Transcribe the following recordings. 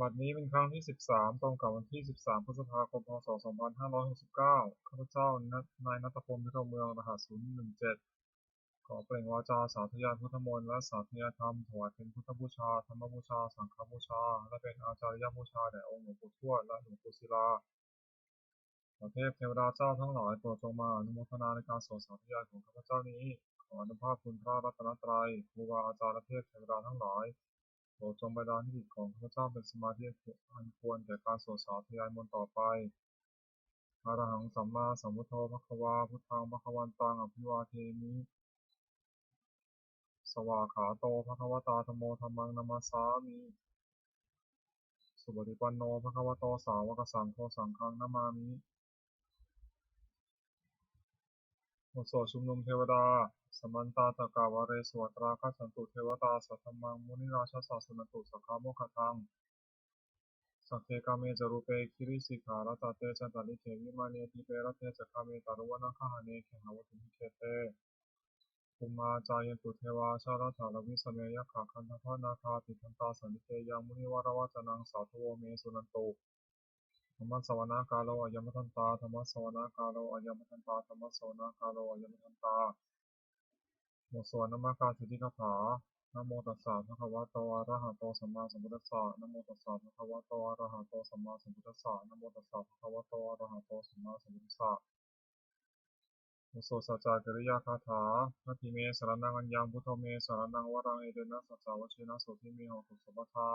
บัดนี้เป็นครั้งที่13ตรงกับวันที่13พฤษภาคมพศ2569ข้าพเจ้านายณัฐพล เพชรเมืองรหัส017ขอเปล่งวาจาสาธยายพุทธมนต์และสาธยายธรรมถวายเป็นพุทธบูชาธรรมบูชาสังฆบูชาและเป็นอาจาริยบูชาแด่องค์หลวงปู่ทวดและหลวงปู่ศิลาขอเทพเทวดาเจ้าทั้งหลายโปรดจงมาอนุโมทนาในการสวดสาธยายของข้าพเจ้านี้ขออนุภาพคุณพระรัตนตรัยครูบาอาจารย์และเทพเทวดาทั้งหลายโปรดจงบันดาลให้จิตของข้าพเจ้าเป็นสมาธิอันควรแก่การสวดสาธยายมนต์ต่อไปอะระหังสัมมาสัมพุทโธภควาพุทธังภควันตังอภิวาเทมิสวากขาโตภควตาธัมโมธัมมังนัมมาสสามิสุปฏิปันโนภควโตสาวกสังโฆสังฆังนามามิบทสวดชุมนุมเทวดาสัมมันตาตกาวาเรสวัตราคัจฉันตุเทวตาสัทธัมมังมุนิราชสสสนตุสักขาโมคคทังสัพเพกาเมจรูเปคิริสิกขารัตเตจันตาลิเขวิมาเนติเปรตเตจักขเมตารุวนาคหเนเขหาวตุหิเคเตภูมาจายันตุเทวาชาลถาลวิสเมยขะคันธพนาคาติทันตาสันนิเกยังมุนิวรวัจนังสาธุโวเมสุนันตุธรรมสวนากาโลอายมทันตาธรรมสวนากาโลอายมทันตาธรรมสวนากาโลอายมทันตาบทสวดนามการสิทธิคาถานะโมตัสสะภะคะวะโตอะระหะโตสัมมาสัมพุทธัสสะนะโมตัสสะภะคะวะโตอะระหะโตสัมมาสัมพุทธัสสะนะโมตัสสะภะคะวะโตอะระหะโตสัมมาสัมพุทธัสสะบทสวดสัจจกริยาคาถานาทิเมสรณังอัญญังพุทโธเมสรณังวรังเอเดนะสัจจวัชเชนะโสทิเมหตุสัพพทา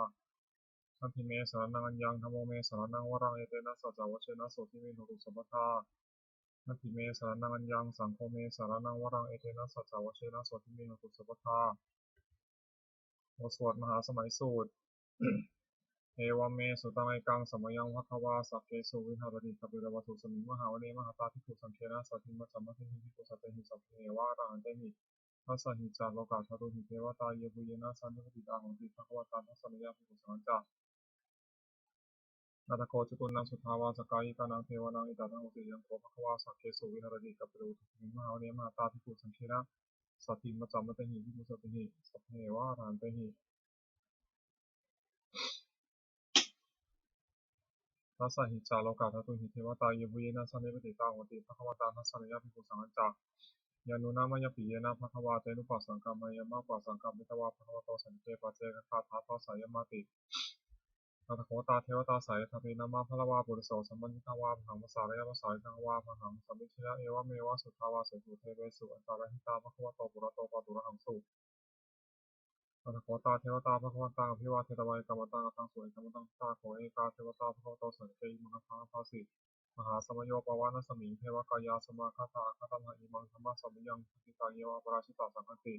นาทิเมสรณังอัญญังธัมโมเมสรณังวรังเอเดนะสัจจวัชเชนะโสทิเมหตุสัพพทานาทิเมสรณังอัญญังสังโฆเมสรณังวรังเอเดนะสัจจวัชเชนะโสทิเมหตุสัพพทาบทสวดมหาสมัยสูตร เอวเมสุตังเอกังสมยังภควาสัพเพสุวิหารติกปิลวัตถุสมิงมหาวเนมหาตาภิกขุสังเคนะสัตถิมัจจมัทธิภิกขุสัตถิสัพเพวาระหันเตหิทัสสหิจาโลกาชาตุหิเทวตาเยปุเยนะสันนิปติตาหงติภควตาทัสสะยาภิกขุสังจานาตโคจตุนังสุทาวาสกายิกานังเทวนังอิตานังอุติยังโกภควาสัพเพสุวิหารติกปิลวัตถุสมิงมหาวเนมหาตาภิกขุสังเคนะสัตถิมัจจมัทธิภิกขุสัตถิสัพเพวาระหันเตหิ ทัสสะหิจาโลกาทัตตุหิเทวตาเยบุเยนะสันนิปติตาโหติภควตาทัสสะยะภิกขุสังฆัจจายานุนามยปิเยนะภควาเตนุปัสสังกัมมายามะปัสสังกัมมิตวาภควโตสันเตปัจเจกคาถาทัสสะยมาติอัตโขตาเทวตาสายทัพพินามะพละวาปุริโสสัมมัญญิทาวาผังมสารยมสายทังวาผังสัมมิชยะเอวะเมวะสุทาวาเสตุเทเวสุอันตารหิตาภควโตปุระโตปะตุระหังสุอัตโขตาเทวตาภควตังอภิวาเทตวายกรรมตังอัตังสุเอกรรมตังตาโขเอกาเทวตาภควโตสันเตอิมังคังภาสิมหาสมโยปวานสมิงเทวกายาสมาคาตาคาตมหอิมังธรรมะสัมยังปฏิกายเยวะปราชิตาสังฆติ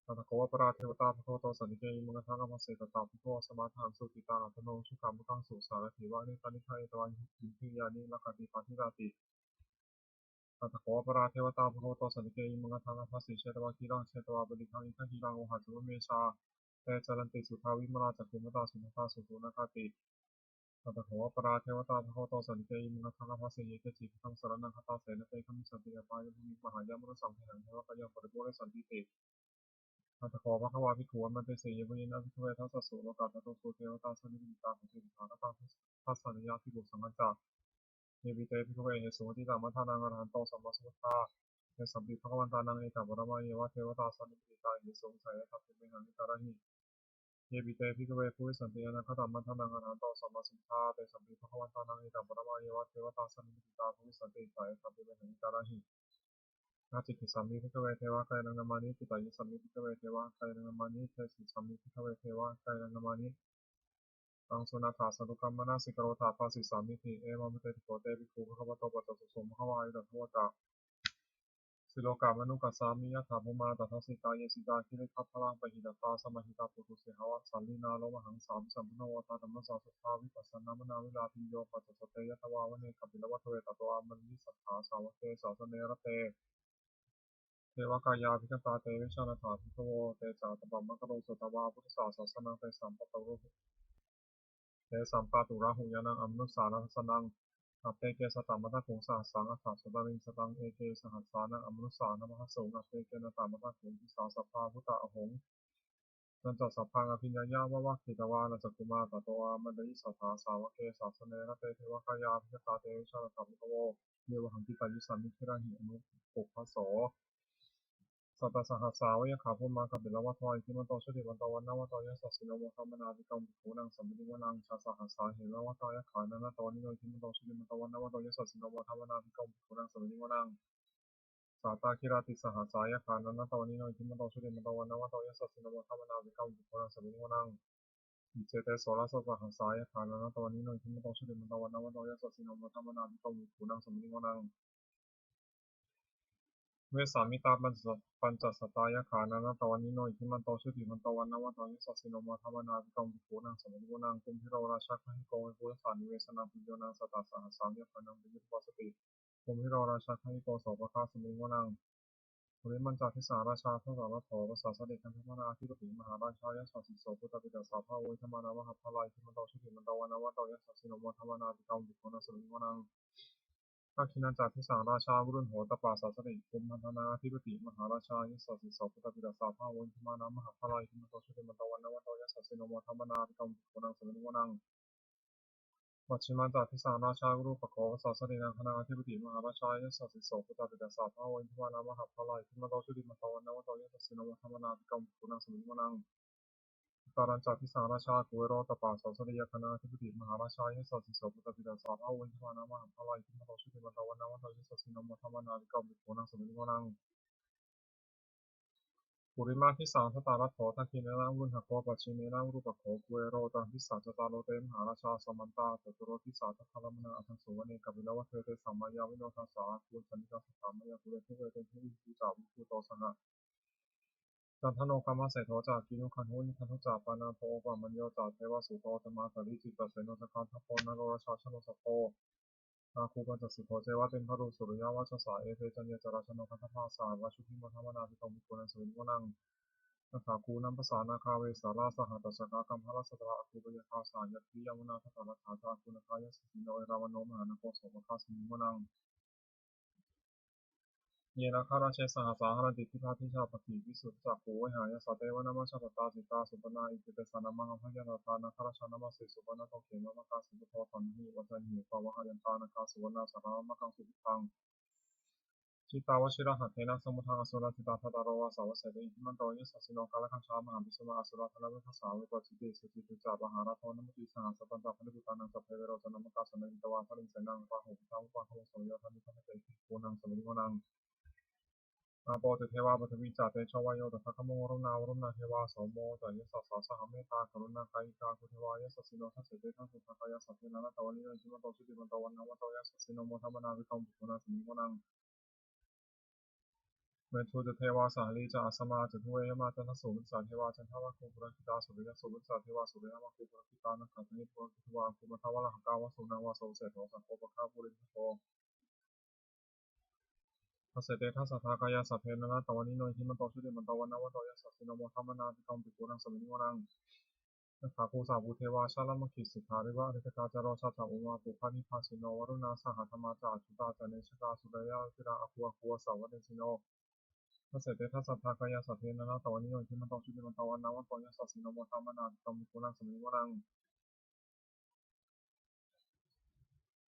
อัตโขวปราเทวตาภควโตสันเตอิมังคังภาสิตตาภควสมาทานสุติตาอัตโนชุขังมุขังสุสารถิวานิปานิชัยตวันหินทิยานิลักขติปาทิราติอัตโขวปราเทวตาภควโตสันเตอิมังคังภาสิเชตวะกีรังเชตวะบดิคังอิทังกีรังโอหัจจุเมชาเตจรันติสุทาวิมลาจักขุมตาสุนทาสุตุนาคติ อัตถวปราเทวตาภควโตสันติมุขทังคัสเยเกจิพังสรนังคตาเสนเตคัมิสันติยาปายภูมิมหายามรุสัมเพหังเทวกยังปริปุเรสันติติอัตถวภควาภิกขุมันเตเสยวินาภิกขเวทัสสะสุโลกาตโตสุเทวตาสันนิปิตาหุติภาคตาทัสสะนิยาภิกขุสังฆัจจาเยวิเตภิกขเวเหสุติตามัทานังอรหันโตสัมมาสัมพุทธาเยสัมปิภควันตานังเอตัปปรมาเยวะเทวตาสันนิปิตาเหสุสัยทัพพิเมหังนิการหิ เยปิเตพิกเวภูริสันติยานาคตัมมัทนังอรหันโตสัมมาสัมพุทธาเตสัมปิภควันตานังอิตัมปรมาเยวะเทวตาสันนิปิตาภูริสันติสายสัพพิเมหังอิตาระหินาจิกิสัมมิพิกเวเทวะกายนังนามานิปิตายิสัมมิพิกเวเทวะกายนังนามานิเทสิสัมมิพิกเวเทวะกายนังนามานิตังสุนาถาสันตุกัมมนาสิกโรธาภาสิสามิทิเอมะมะเตติโกเตภิกขุภควโตปัจจสุสมภควายตัทวตาสิโลกามนุกัสสามิยะถาภูมาตัทสิตาเยสิตาคิริคัพพลังปะหิตตาสมหิตาปุตุเสหวะสัลลินาโลมหังสามสัมพุโนวตาธรรมสาสุทาวิปัสสนามนาวิลาภิโยปัสสเตยะทวาวเนกัปปิลวัตเวตตวามันวิสัทธาสาวเตสาสเนระเตเทวกายาภิกตาเตวิชานาถาภิกโวเตจาตบัมมะกะโรสุตวาพุทธศาสสนังเตสัมปะตะรุเตสัมปะตุระหุยานังอัมนุสานังสนังอัปเตเกสตัมมัทธคุงสหัสสังอัฏฐสตาริงสตังเอเกสหัสสานังอมนุสสานมหสงอัปเตเกนตามมัทธคุงทิสาสัพพาพุตตะอหง นันจัสสัพพังอภิญญายาวะวะคิตวานัจจกุมาตโตอามันเดยิสัทธาสาวะเกสาสเนระเตเทวะกายาภิกตาเตวิชาตัพพิโกโวเยวหังกิตายุสันนิคิราหิอนุปุพพโสสัตตสหัสสาวะยะขาพุมาคบิลวัตถอยทิมันโตชุติวันตวันนวัตโตยะสัสสิโนโมทัมมนาภิกรมภิกขุนังสัมมิติวนังชาสหัสสาเหวะวัตถอยะขานันโตนิโยทิมันโตชุติวันตวันนวัตโตยะสัสสิโนโมทัมมนาภิกรมภิกขุนังสัมมิติวนังสาตาคิราติสหัสสายะขานันโตนิโยทิมันโตชุติวันตวันนวัตโตยะสัสสิโนโมทัมมนาภิกรมภิกขุนังสัมมิติวนังอิเจเตโสรสสหัสสายะขานันโตนิโยทิมันโตชุติวันตวันนวัตโตยะสัสสิโนโมทัมมนาภิกรมภิกขุนังสัมมิติวนังเวสามิตาปัญจสัตตายะขานันตวันนิโนอิทิมันโตชุติมันตวันนวันตยิสัสสิโนมาธรรมนาภิกรมภิกขุนังสมิโกนังกุมพิโรราชาคหิโกวิปุสสานิเวสนาปิโยนังสัตตสหัสสามยะขานังปิยุตวสติกุมพิโรราชาคหิโกโสภคาสมิโกนังบริมันจาทิสาราชาพระสารโถภาษาสเด็จกันธรรมนาธิปติมหาราชายะสัสสิโสพุทธปิตาสาภาโวยธรรมนามหาภลายทิมันโตชุติมันตวันนวันตยิสัสสิโนมาธรรมนาภิกรมภิกขุนังสมิโกนังทักขินันจากทิสาราชาบุรุษโหตปาสาสนิกุมพันธนาธิปติมหาราชายิสัสสิโสพุทธปิตาสาภาวนธรรมานามหาภลายทิมโตชุติมันตวันนวันโตยัสสสิโนโมธรรมนาภิกรมภิกขุนังสมิงวนังวัชิมันจากทิสาราชาบุรุษปะโขวสาสนินังคณาธิปติมหาราชายิสัสสิโสพุทธปิตาสาภาวนธรรมานามหาภลายทิมโตชุติมันตวันนวันโตยัสสสิโนโมธรรมนาภิกรมภิกขุนังสมิงวนังตารัญจากทิสาราชากุเวโรตปาสาสนิยคณาธิปติมหาราชายิสัสสิโสพุทธปิตาสาภาวนธรรมานามหาภลายทิมโตชุติมันตวันนวันโตยัสสสิโนโมธรรมนาภิกรมภิกขุนังสมิงวนังปุริมาทิสังทตารัตโถทักขิเนนะวุนหะโคปัจฉิเมนะวรุปะโขกุเวโรตังทิสัจจตาโลเตมหาราชาสมันตาตตุโรทิสาทัคคารมนาอัตถสุวเนกบิลวัตเทเตสัมมายาวิโนทัสสาคุสันนิกาสสามายาคุเรทุเวเตทิวิภูจาวิภูโตสหะจันทโนกรรมเสโทจากกินุขันหุนิคันทุจาปานาโพปามัญโยจาเทวสุโตธรรมาสาริจิตตเสโนสการทัพโพนโรราชาชโนสัพโพนาคูปัญจสิโธเจวะเต็มพระรูสุริยวัชสาเอเทจัญญจราชโนคัตถาสาวชุพิมธรรมนาภิกรมภิกขุนังสวิโกนังนาคาคูนัมภาษานาคาเวสาราสหัตชกากรรมพระสัตระอคูปยคาสายัตถิยมุนาทัตตะถาจาคุณคายสิโนเอรามโนมหานโกโสภคาสมิโกนังเยนะคาราเชสหัสาหรันติทิพาทิชาปฏิวิสุทธิจักขูวิหายสัตเตวนามาชาตตาสิตาสุปนาอิติเตสานามังพยาตานาคาราชานามาสิสุปนาโตเขมะมะกาสุปโทตันหิวัจหิปาวะหายันตานาคาสุวนาสารามะกังสุปิทังจิตาวชิระหัตเทนะสมุทังอสุรติตาทัตตารวาสาวเสติอิมันโตยิสัสสิโนกาลคัญชามหาวิสุมาอสุรธนเวทสาวิปัสสิติสุจิตุจาปหาราโทนมุติสหัสปัญจพนิพุตานังสัพเพเวโรจนมกาสนัยตวาทลิงเสนังปะหุปิทังปะหุสมโยธานิพันเตติโกนังสมิโกนังอาโปติเทวาปฐวิจาเตชวายโยตถะคโมวรุณาวรุณาเทวาโสโมจายสัสสะสหเมตากรุณาคายิกาคุเทวายสัสสิโนทัสเสเตทัสสุทธายาสัพเพนันตวันนิโยจิมันโตสุติมันตวันนวันโตยสัสสิโนโมทัมมนาวิกรมภิกขุนังสมิโกนังเมถุจเทวาสาลีจาสมาจทุเวยมาจันทสุวิสาเทวาจันทวะคุปรคิตาสุริยสุวิสาเทวาสุริยมาคุปรคิตานักขัตถิปุรคิตวาคุมทวะละหกาวสุนังวาโสเสโทสังโฆปะคาปุริโภทัสเสเตทัสสะทากายาสัพเพนันตวันนิโยจิมันโตสุติมันตวันนวันโตยสัสสิโนโมทัมมนาวิกรมภิกขุนังสมิโกนังนักขาภูสาภูเทวาชาลมคิสิทธาริวะอริกาจารชาจาอุมาปุพานิพาสิโนวรุณาสหธรรมาจาจุตาจเนชกาสุรยาวิราอภัวคัวสาวเนสิโนทัสเสเตทัสสะทากายาสัพเพนันตวันนิโยจิมันโตสุติมันตวันนวันโตยสัสสิโนโมทัมมนาวิกรมภิกขุนังสมิโกนัง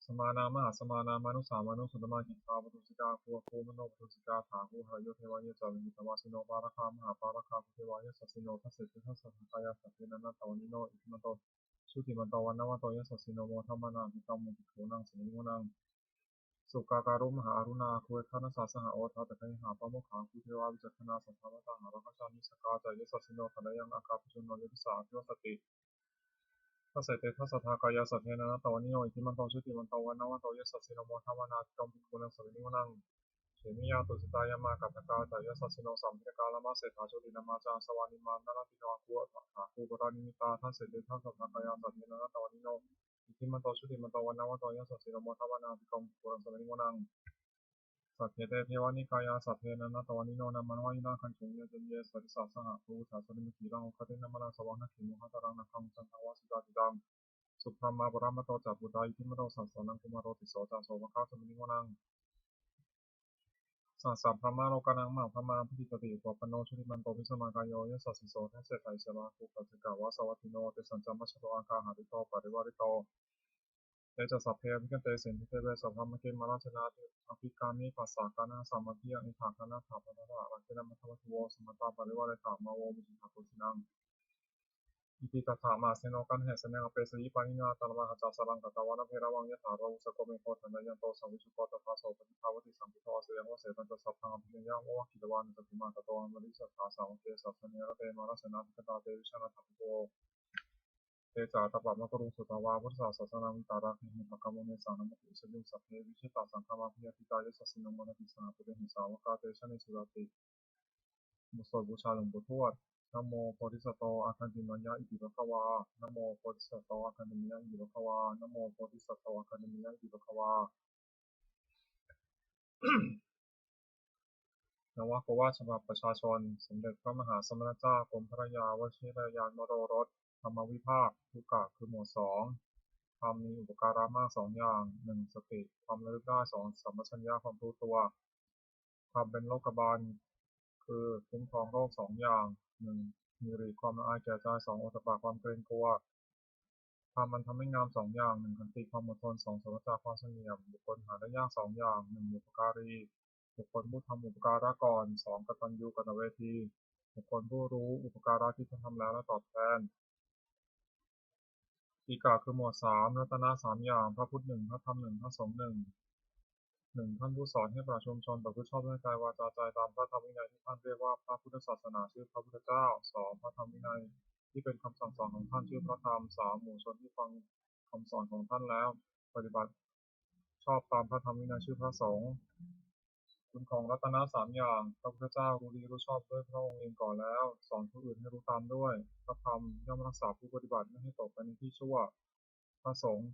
สมานามหาสมานามานุสามานุสุตมากิจาปตุสิกาคัวคูมโนปตุสิกาถาคูหายโยเทวายจาวินิตวาสิโนปาราคามหาปาราคาภุเทวายสัสสิโนทัสเสเตทัสสะทากายาสัพเพนันตวันนิโยอิมันโตสุติมันตวันนวันโตยสัสสิโนโมทัมมนาวิกรมภิกขุนังสมิโกนังสุกาการุมหาอรุณาคุเวทานาสาสหโอทาตะคัยหาปะโมขังคุเทวาวิจักขณาสัทธาตาหาราคชามิสกาจายสัสสิโนทะยังอากาพุชโนยติสาภิวสติทัสเสเตทัสสะทากายาสัพเพนันตวันนิโยอิมันโตสุติมันตวันนวันโตยสัสสิโนโมทัมมนาวิกรมภิกขุนังสมิโกนังเขมิยาตุสิตายามากัตตกาจายสัสสิโนสัมภิกาลมาเสถาจุตินามาจาสวานิมานานาติกาคุถาคูปรานิมิตาทัสเสเตทัสสะทากายาสัพเพนันตวันนิโยอิมันโตสุติมันตวันนวันโตยสัสสิโนโมทัมมนาวิกรมภิกขุนังสมิโกนังสัพเพเตเทวานิกายาสัพเพนันตวันนิโนนามันวายนาคันชุงเยเจเยสริสาสหะภูชาสนิมิติรังคตินามานาสวังนักขิมุขตารังนักขังจันทวาสิตาติดังสุพรมาปรามโตจักปุตาอิทิมโรสัสสนังกุมารโรติโสจาโสภคาสมินิโกนัง สัพพะมะโลกานังมังพะมาพุทธิปติปปปโนชุติมันโตวิสมากายโยยัสสะสิโสทัสเสไตเสวะภูปัจจกาวะสวัตติโนเตสัญจมัชฌโตอาคาหาริโตปริวาริโตเตจะสัพเพวิกันเตสินทิเตเวสัพพะมะเกมะราชนาติอภิกามิปัสสะกานาสามัคคีอิทาคานาถาปะทะรังเกนะมัทธวัตโวสมตตาปริวาริตามะโวมุจิตาตุสินังอิติตถามาเสโนกันเหสเนอเปสยิปานินาตระมหาจัสสังกตะวันเพระวังยะถาราวุสโกเมโคทันยันโตสัมวิชุโกตถาโสปฏิภาวติสัมปิโตเสยังวเสตันตสัพพังอภิญญาวะกิตวานตติมาตโตอมริสัทธาสาวเกสัสเนระเตมาราสนาภิกตาเตวิชนะทัพโตเตจาตปะมะกรุงสุตวาพุทธศาสนามิตาราคิหิปะกามเนสานมุขสยุสัพเพวิชิตาสังฆมาพิยติตายสัสสินมนติสนาปุเรหิสาวกาเตชะเนสุรติมุสบูชาหลวงปู่ทวดนะโมโพธิสัตว์โตอาคันติมัญญาอิติภควานะโมโพธิสัตว์โตอาคันติมัญญาอิติภควานะโมโพธิสัตว์โตอาคันติมัญญาอิติภควานวโกวาทฉบับประชาชนสมเด็จพระมหาสมณเจ้ากรมพระยาวชิรยานมโรรสธรรมวิภาคทุกะคือหมวดสองธรรมมีอุปการะมากสองอย่างหนึ่งสติความระลึกได้สองสัมปชัญญะความรู้ตัวธรรมเป็นโลกบาลคือคุ้มครองโลกสองอย่างหนึ่งมีริความละอายแก่ใจสองโอตปะความเกรงกลัวธรรมมันทำให้งามสองอย่างหนึ่งขันติความอดทนสองสัจจะความเสงี่ยมบุคคลหาได้ยากสองอย่างหนึ่งบุปการีบุคคลผู้ทำอุปการะก่อนสองกตัญญูกตเวทีบุคคลผู้รู้อุปการะที่ทำแล้วและตอบแทนอีกาคือหมวดสามรัตนะสามอย่างพระพุทธหนึ่งพระธรรมหนึ่งพระสงฆ์หนึ่งท่านผู้สอนให้ประชุมชนประพฤติชอบด้วยกายวาจาใจตามพระธรรมวินัยที่ท่านเรียกว่าพระพุทธศาสนาชื่อพระพุทธเจ้าสองพระธรรมวินัยที่เป็นคำสั่งสอนของท่านชื่อพระธรรมสามหมู่ชนที่ฟังคำสอนของท่านแล้วปฏิบัติชอบตามพระธรรมวินัยชื่อพระสงฆ์คุณของรัตนะสามอย่างพระพุทธเจ้ารู้ดีรู้ชอบด้วยพระองค์เองก่อนแล้วสอนผู้อื่นให้รู้ตามด้วยพระธรรมย่อมรักษาผู้ปฏิบัติไม่ให้ตกไปในที่ชั่วพระสงฆ์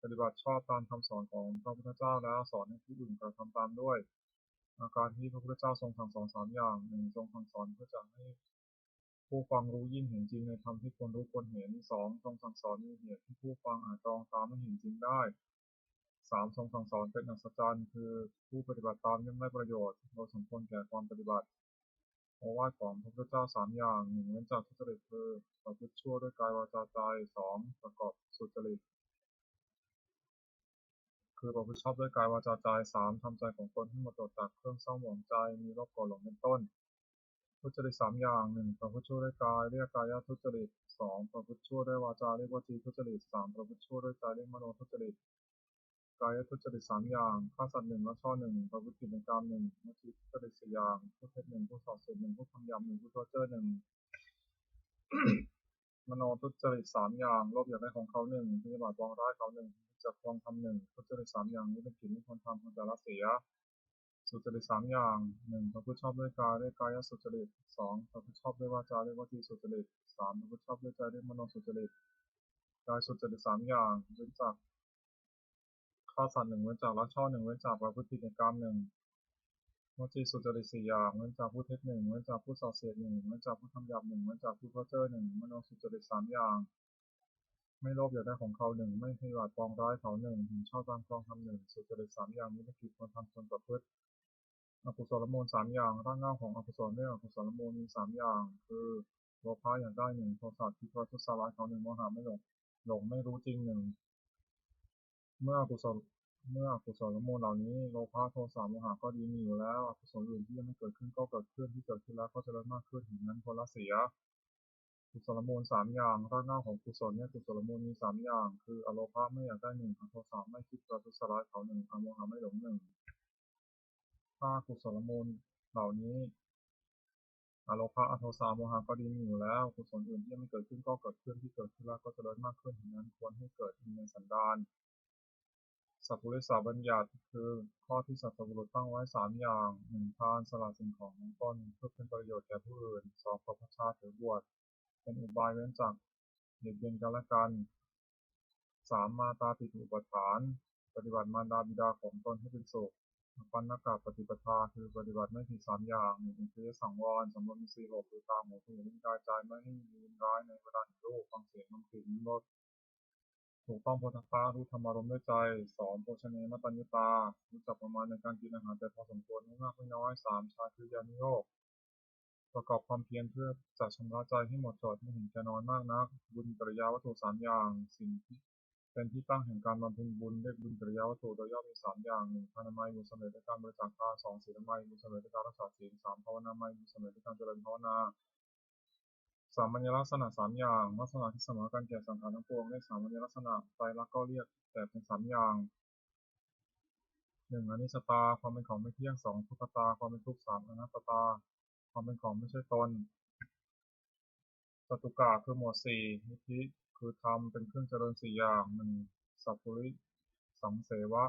ปฏิบัติชอบตามคำสอนของพระพุทธเจ้าแล้วสอนให้ผู้อื่นกระทำตามด้วยอาการที่พระพุทธเจ้าทรงสั่งสอนสามอย่างหนึ่งทรงสั่งสอนเพื่อจะให้ผู้ฟังรู้ยิ่งเห็นจริงในธรรมที่ควรรู้ควรเห็นสองทรงสั่งสอนมีเหตุที่ผู้ฟังอาจตรองตามไม่เห็นจริงได้สามทรงสั่งสอนเป็นอัศจรรย์คือผู้ปฏิบัติตามย่อมได้ประโยชน์โดยสมควรแก่ความปฏิบัติโอวาทของพระพุทธเจ้าสามอย่างหนึ่งเว้นจากทุจริตคือประพฤติชั่วด้วยกายวาจาใจสองประกอบสุจริตคือประพฤติชอบด้วยกายวาจาใจสามทำใจของตนให้หมดจดจากเครื่องเศร้าหมองใจมีโรคโกรธหลงเป็นต้นทุจริตสามอย่างหนึ่งประพฤติชั่วด้วยกายเรียกกายทุจริตสองประพฤติชั่วด้วยวาจาเรียกวจีทุจริตสามประพฤติชั่วด้วยใจเรียกมโนทุจริตกายทุจริตสามอย่างฆ่าสัตว์หนึ่งละช่อหนึ่งประพฤติผิดในกามหนึ่งวจีทุจริตสี่อย่างพูดเท็จหนึ่งพูดส่อเสียดหนึ่งพูดคำหยาบหนึ่งพูดเพ้อเจ้อหนึ่งมโนทุจริตสามอย่างโลภอยากได้ของเขาหนึ่งพยาบาทปองร้ายเขาหนึ่งจับปองทำหนึ่งทุจริตสามอย่างนี้เป็นกิจไม่ควรทำควรจะละเสียสุจริตสามอย่างหนึ่งประพฤติชอบด้วยกายเรียกกายสุจริตสองประพฤติชอบด้วยวาจาเรียกวจีสุจริตสามประพฤติชอบด้วยใจเรียกมโนสุจริตกายสุจริตสามอย่างเว้นจากฆ่าสัตว์หนึ่งเว้นจากลักช่อหนึ่งเว้นจากประพฤติผิดในกามหนึ่งวจีสุจริตสี่อย่างเว้นจากพูดเท็จหนึ่งเว้นจากพูดส่อเสียดหนึ่งเว้นจากพูดคำหยาบหนึ่งเว้นจากพูดเพ้อเจ้อหนึ่งมโนสุจริตสามอย่างไม่โลภอยากได้ของเขาหนึ่งไม่พยาบาทปองร้ายเขาหนึ่งเห็นชอบตามครองธรรมหนึ่งสุจริตสามอย่างนี้เป็นกิจควรทำควรประพฤติอกุศลมูลสามอย่างรากเหง้าของอกุศลเรื่องอกุศลมูลมีสามอย่างคือโลภะอยากได้หนึ่งโทสะที่ประทุษร้ายเขาหนึ่งโมหะไม่หลงไม่รู้จริงหนึ่งเมื่ออกุศลมูลเหล่านี้โลภะโทสะโมหะก็ดีมีอยู่แล้วอกุศลอื่นที่ยังไม่เกิดขึ้นก็เกิดขึ้นที่เกิดขึ้นแล้วก็จะเริ่มมากขึ้นถึงนั้นคนละเสียกุศลมูลสามอย่างรากเหง้าของกุศลเนี่ยกุศลมูลมีสามอย่างคืออโลภะไม่อยากได้หนึ่งอโทสะไม่คิดประทุษร้ายเขาหนึ่งอโมหะไม่หลงหนึ่งถ้ากุศลมูลเหล่านี้อโลภะอโทสะโมหะก็ดีมีอยู่แล้วกุศลอื่นที่ยังไม่เกิดขึ้นก็เกิดขึ้นที่เกิดขึ้นแล้วก็จะเริ่มมากขึ้นถึงนั้นควรให้เกิดในสันดานสัพพุริสบัญญัติคือข้อที่สัตว์บุรุษตั้งไว้สามอย่างหนึ่งทานสละสิ่งของของตนเพื่อเป็นประโยชน์แก่ผู้อื่นสองปพชาถือบวชเป็นอุบายเว้นจากเบียดเบียนกันและกันสามมาตาปิตุปทานปฏิบัติมารดาบิดาของตนให้เป็นสุขปัญญกะปฏิปทาคือปฏิบัติไม่ผิดสามอย่างหนึ่งคือสังวรสำรวมอินทรีย์หกคือตาหูจมูกลิ้นกายใจไม่ให้มีร้ายในเวลาเห็นรูปฟังเสียงดนตรีลิ้มรส ถูกต้องโพธพารู้ธรรมารมณ์ด้วยใจสองโภชเนมตัญญุตารู้จักประมาณในการกินอาหารแต่พอสมควรไม่มากไม่น้อยสามชาคริยานุโยคประกอบความเพียรเพื่อจะชำระใจให้หมดจดไม่เห็นแก่นอนมากนักบุญกิริยาวัตถุสามอย่างสิ่งที่เป็นที่ตั้งแห่งการบำเพ็ญบุญเรียกบุญกิริยาวัตถุโดยย่อมีสามอย่างหนึ่งทานามัยบุญสำเร็จด้วยการบริจาคทานสองศีลไมัยบุญสำเร็จด้วยการรักษาศีลสามภาวนาไมัยบุญสำเร็จด้วยการเจริญภาวนาสามัญลักษณะสามอย่างลักษณะที่เสมอกันแก่สังขารทั้งปวงเรียกสามัญลักษณะไตรลักษณ์ก็เรียกแต่เป็นสามอย่างหนึ่งอนิจจตาความเป็นของไม่เที่ยงสองทุกขตาความเป็นทุกข์สามอนัตตาความเป็นของไม่ใช่ตนจตุกะคือหมวดสี่นิพพิคือธรรมเป็นเครื่องเจริญสี่อย่างหนึ่งสัพพุริสังเสวะ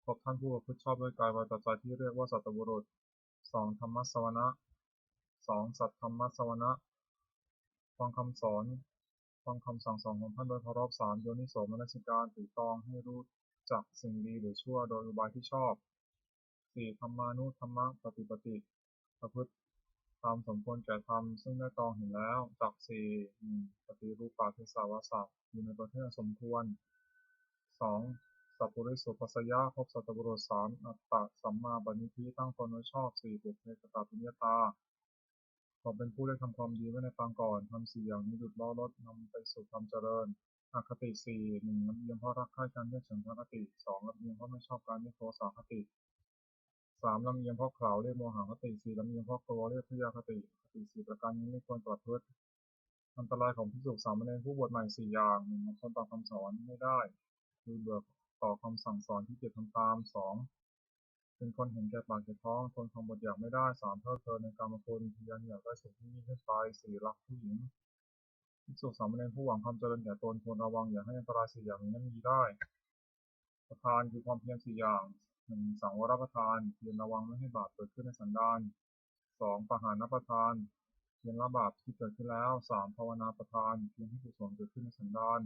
พบท่านผู้ประพฤติชอบด้วยกายวาจาใจที่เรียกว่าสัตบุรุษสองธรรมสวนะสองสัตธรรมสวนะฟังคำสอนฟังคำสั่งสอนของท่านโดยเคารพสามโยนิโสมนสิการถูกต้องให้รู้จักสิ่งดีหรือชั่วโดยอุบายที่ชอบสี่ธรรมานุธรรมปฏิปติประพฤติตามสมควรแก่ธรรมซึ่งได้ตองเห็นแล้วจักสี่ปฏิรูปาทิสาวาสะอยู่ในประเทศสมควรสองสัพพุริสุปัสสยะพบสัตบุรุษสามอัตตะสัมมาบัณฑิติตั้งตนไว้ชอบสี่บุพเพกตปุญญาตาขอเป็นผู้ได้ทำความดีไว้ในปางก่อนทำสี่อย่างนี้หยุดล้อรถนำไปสู่ความเจริญอคติสี่หนึ่งลำเอียงเพราะรักใคร่กันเรียกฉันทคติสองลำเอียงเพราะไม่ชอบการเรียกโทสะคติสามลำเอียงเพราะเข่าเรียกโมหคติสี่ลำเอียงเพราะกลัวเรียกพยาคติคติสี่ประการนี้ไม่ควรประพฤติอันตรายของภิกษุสามเณรผู้บวชใหม่สี่อย่างหนึ่งทนต่อคำสอนไม่ได้คือเบื่อต่อคำสั่งสอนที่เกียจทำตามสองเป็นคนเห็นแก่ปากแก่ท้องทนความอดอยากไม่ได้สามเพลิดเพลินในกามคุณพยายามอยากได้สิ่งที่ยิ่งขึ้นไปสี่รักผู้หญิงภิกษุสามเณรผู้หวังความเจริญแก่ตนควรระวังอย่าให้อันตรายสี่อย่างนี้นั้นมีได้ประทานคือความเพียรสี่อย่างหนึ่งสังวรประทานเพียรระวังไม่ให้บาปเกิดขึ้นในสันดานสองปหานประทานเพียรละบาปที่เกิดขึ้นแล้วสามภาวนาประทานเพียรให้กุศลเกิดขึ้นในสันดาน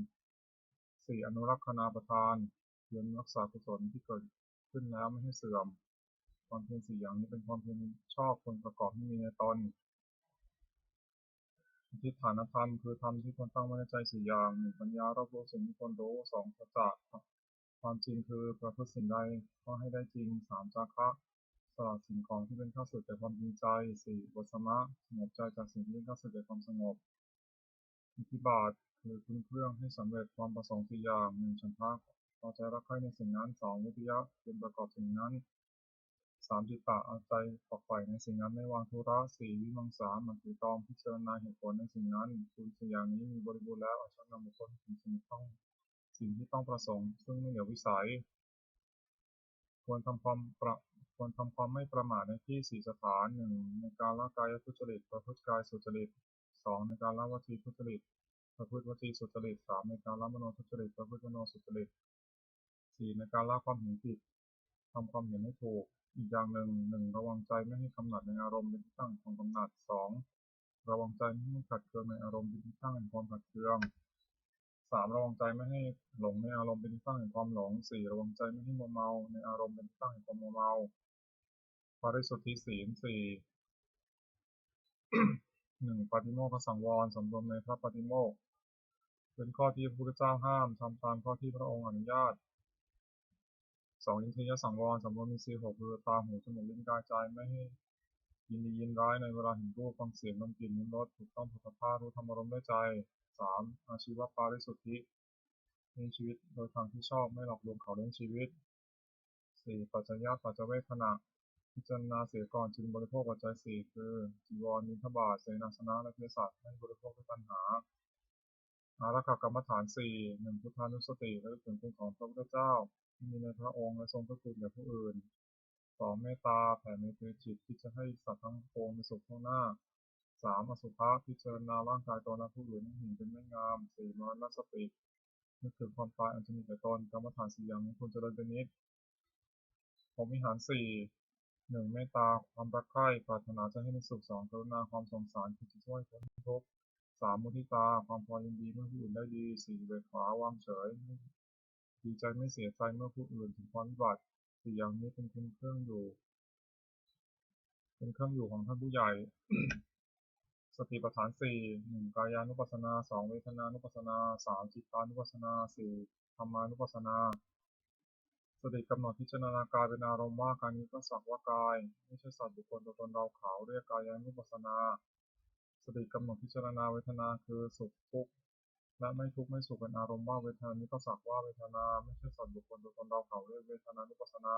สี่อนุรักษณาประทานเพียรรักษากุศลที่เกิดขึ้นแล้วไม่ให้เสื่อมความเพียรสี่อย่างนี้เป็นความเพียรชอบควรประกอบให้มีในตนทิฏฐานธรรมคือธรรมที่ควรตั้งไว้ในใจสี่อย่างหนึ่งปัญญารอบรู้สิ่งที่ควรรู้สองสัจจะความจริงคือประพฤติสิ่งใดก็ให้ได้จริงสามจาคะสละสิ่งของที่เป็นข้าศึกแก่ความจริงใจสี่บทสมะสงบใจจากสิ่งที่เป็นข้าศึกแก่ความสงบอิทธิบาทคือคุณเครื่องให้สำเร็จความประสงค์สี่อย่างหนึ่งฉันทะพอใจรักใคร่ในสิ่งนั้นสองวิทยะเป็นประกอบสิ่งนั้นสามจิตตะเอาใจฝักใฝ่ในสิ่งนั้นไม่วางธุระสี่วิมังสามันถือตองพิจารณาเหตุผลในสิ่งนั้นคุณสี่อย่างนี้มีบริบูรณ์แล้วอาจนำบุคคลถึงสิ่งที่ต้องประสงค์ซึ่งไม่เหลือวิสัยควรทำความไม่ประมาทในที่สี่สถานหนึ่งในการละกายทุจริตประพฤติกายสุจริตสองในการละวจีทุจริตประพฤติวจีสุจริตสามในการละมโนทุจริตประพฤติมโนสุจริตสี่ในการละความเห็นผิดทำความเห็นให้ถูกอีกอย่างหนึ่งระวังใจไม่ให้กำหนัดในอารมณ์เป็นที่ตั้งของกำหนัดสองระวังใจไม่ให้ขัดเคืองในอารมณ์เป็นที่ตั้งแห่งความขัดเคืองสามระวังใจไม่ให้หลงในอารมณ์เป็นที่ตั้งแห่งความหลงสี่ระวังใจไม่ให้มัวเมาในอารมณ์เป็นที่ตั้งแห่งความมัวเมาปาริสุทธิศีลสี่หนึ่งปาฏิโมกขสังวรสำรวมในพระปาฏิโมกข์เป็นข้อที่พระพุทธเจ้าห้ามทำตามข้อที่พระองค์อนุญาตสองอินทรียสังวรสำรวมมีสี่หกคือตาหูจมูกลิ้นกายใจไม่ให้ยินดียินร้ายในเวลาเห็นรูปฟังเสียงดมกลิ่นลิ้มรสถูกต้องโผฏฐัพพะรู้ธรรมารมณ์ด้วยใจสามอาชีวปาริสุทธิมีชีวิตโดยทางที่ชอบไม่หลอกลวงเขาเลี้ยงชีวิตสี่ปัจจยปัจจเวคขณะพิจารณาเสียก่อนจึงบริโภคปัจจัยสี่คือจีวรมิณฑบาตเสนาสนะและเภสัชให้บริโภคด้วยตัณหาอารักขกรรมฐานสี่หนึ่งพุทธานุสติและถึงคุณของพระพุทธเจ้าที่มีในพระองค์และทรงพระคุณแก่ผู้อื่นสองเมตตาแผ่เมตตาจิตที่จะให้สัตว์ทั้งปวงมีสุขข้างหน้าสามอสุภะพิจารณาร่างกายตนและผู้อื่นให้เห็นเป็นไม่งามสี่มรณสตินึกถึงความตายอันจะมีแก่ตนกรรมฐานสี่อย่างนี้ควรเจริญเป็นนิจพรหมวิหารสี่หนึ่งเมตตาความรักใคร่ปรารถนาจะให้มีสุขสองกรุณาความสงสารคือจะช่วยพ้นทุกข์สามมุทิตาความพอยินดีเมื่อผู้อื่นได้ดีสี่เบิกขวาวางเฉยดีใจไม่เสียใจเมื่อผู้อื่นถึงความวิบัติสี่อย่างนี้เป็นเครื่องอยู่ของท่านผู้ใหญ่ สติปัฏฐานสี่หนึ่งกายานุปัสสนาสองเวทนานุปัสสนาสามจิตานุปัสสนาสี่ธรรมานุปัสสนาสติกำหนดพิจารณากายเป็นอารมณ์ว่ากายนี้ก็สักว่ากายไม่ใช่สัตว์บุคคลตัวตนเราเขาเรียกกายานุปัสสนาสติกำหนดพิจารณาเวทนาคือสุขทุกข์และไม่ทุกข์ไม่สุขเป็นอารมณ์ว่าเวทนานี้ก็สักว่าเวทนาไม่ใช่สัตว์บุคคลตัวตนเราเขาเรียกเวทนานุปัสสนา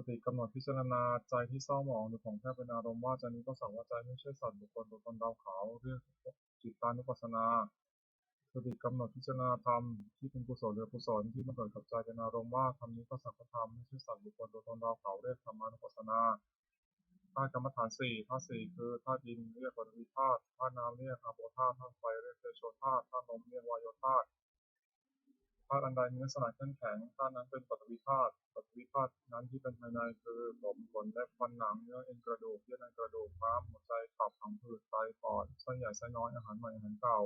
สติกำหนดพิจารณาใจที่เศร้าหมองหรือผ่องแผ้วเป็นอารมณ์ว่าใจนี้ก็สักว่าใจไม่ใช่สัตว์บุคคลตัวตนเราเขาเรียกจิตตานุปัสสนาสติกำหนดพิจารณาธรรมที่เป็นกุศลหรืออกุศลที่มาเกิดกับใจเป็นอารมณ์ว่าธรรมนี้ก็สักว่าธรรมไม่ใช่สัตว์บุคคลตัวตนเราเขาเรียกธรรมานุปัสสนาธาตุกรรมฐานสี่ธาตุสี่คือธาตุดินเรียกปฐวีธาตุธาตุน้ำเรียกอาโปธาตุธาตุไฟเรียกเตโชธาตุธาตุลมเรียกวายโยธาตุธาตุอันใดมีลักษณะเข้มแข็งธาตุนั้นเป็นปฐวีธาตุปฐวีธาตุนั้นที่เป็นภายในคือผมขนเล็บฟันหนังเนื้อเอ็นกระดูกเยื่อในกระดูกม้ามหัวใจตับผังผืดไตปอดไส้ใหญ่ไส้น้อยอาหารใหม่อาหารเก่า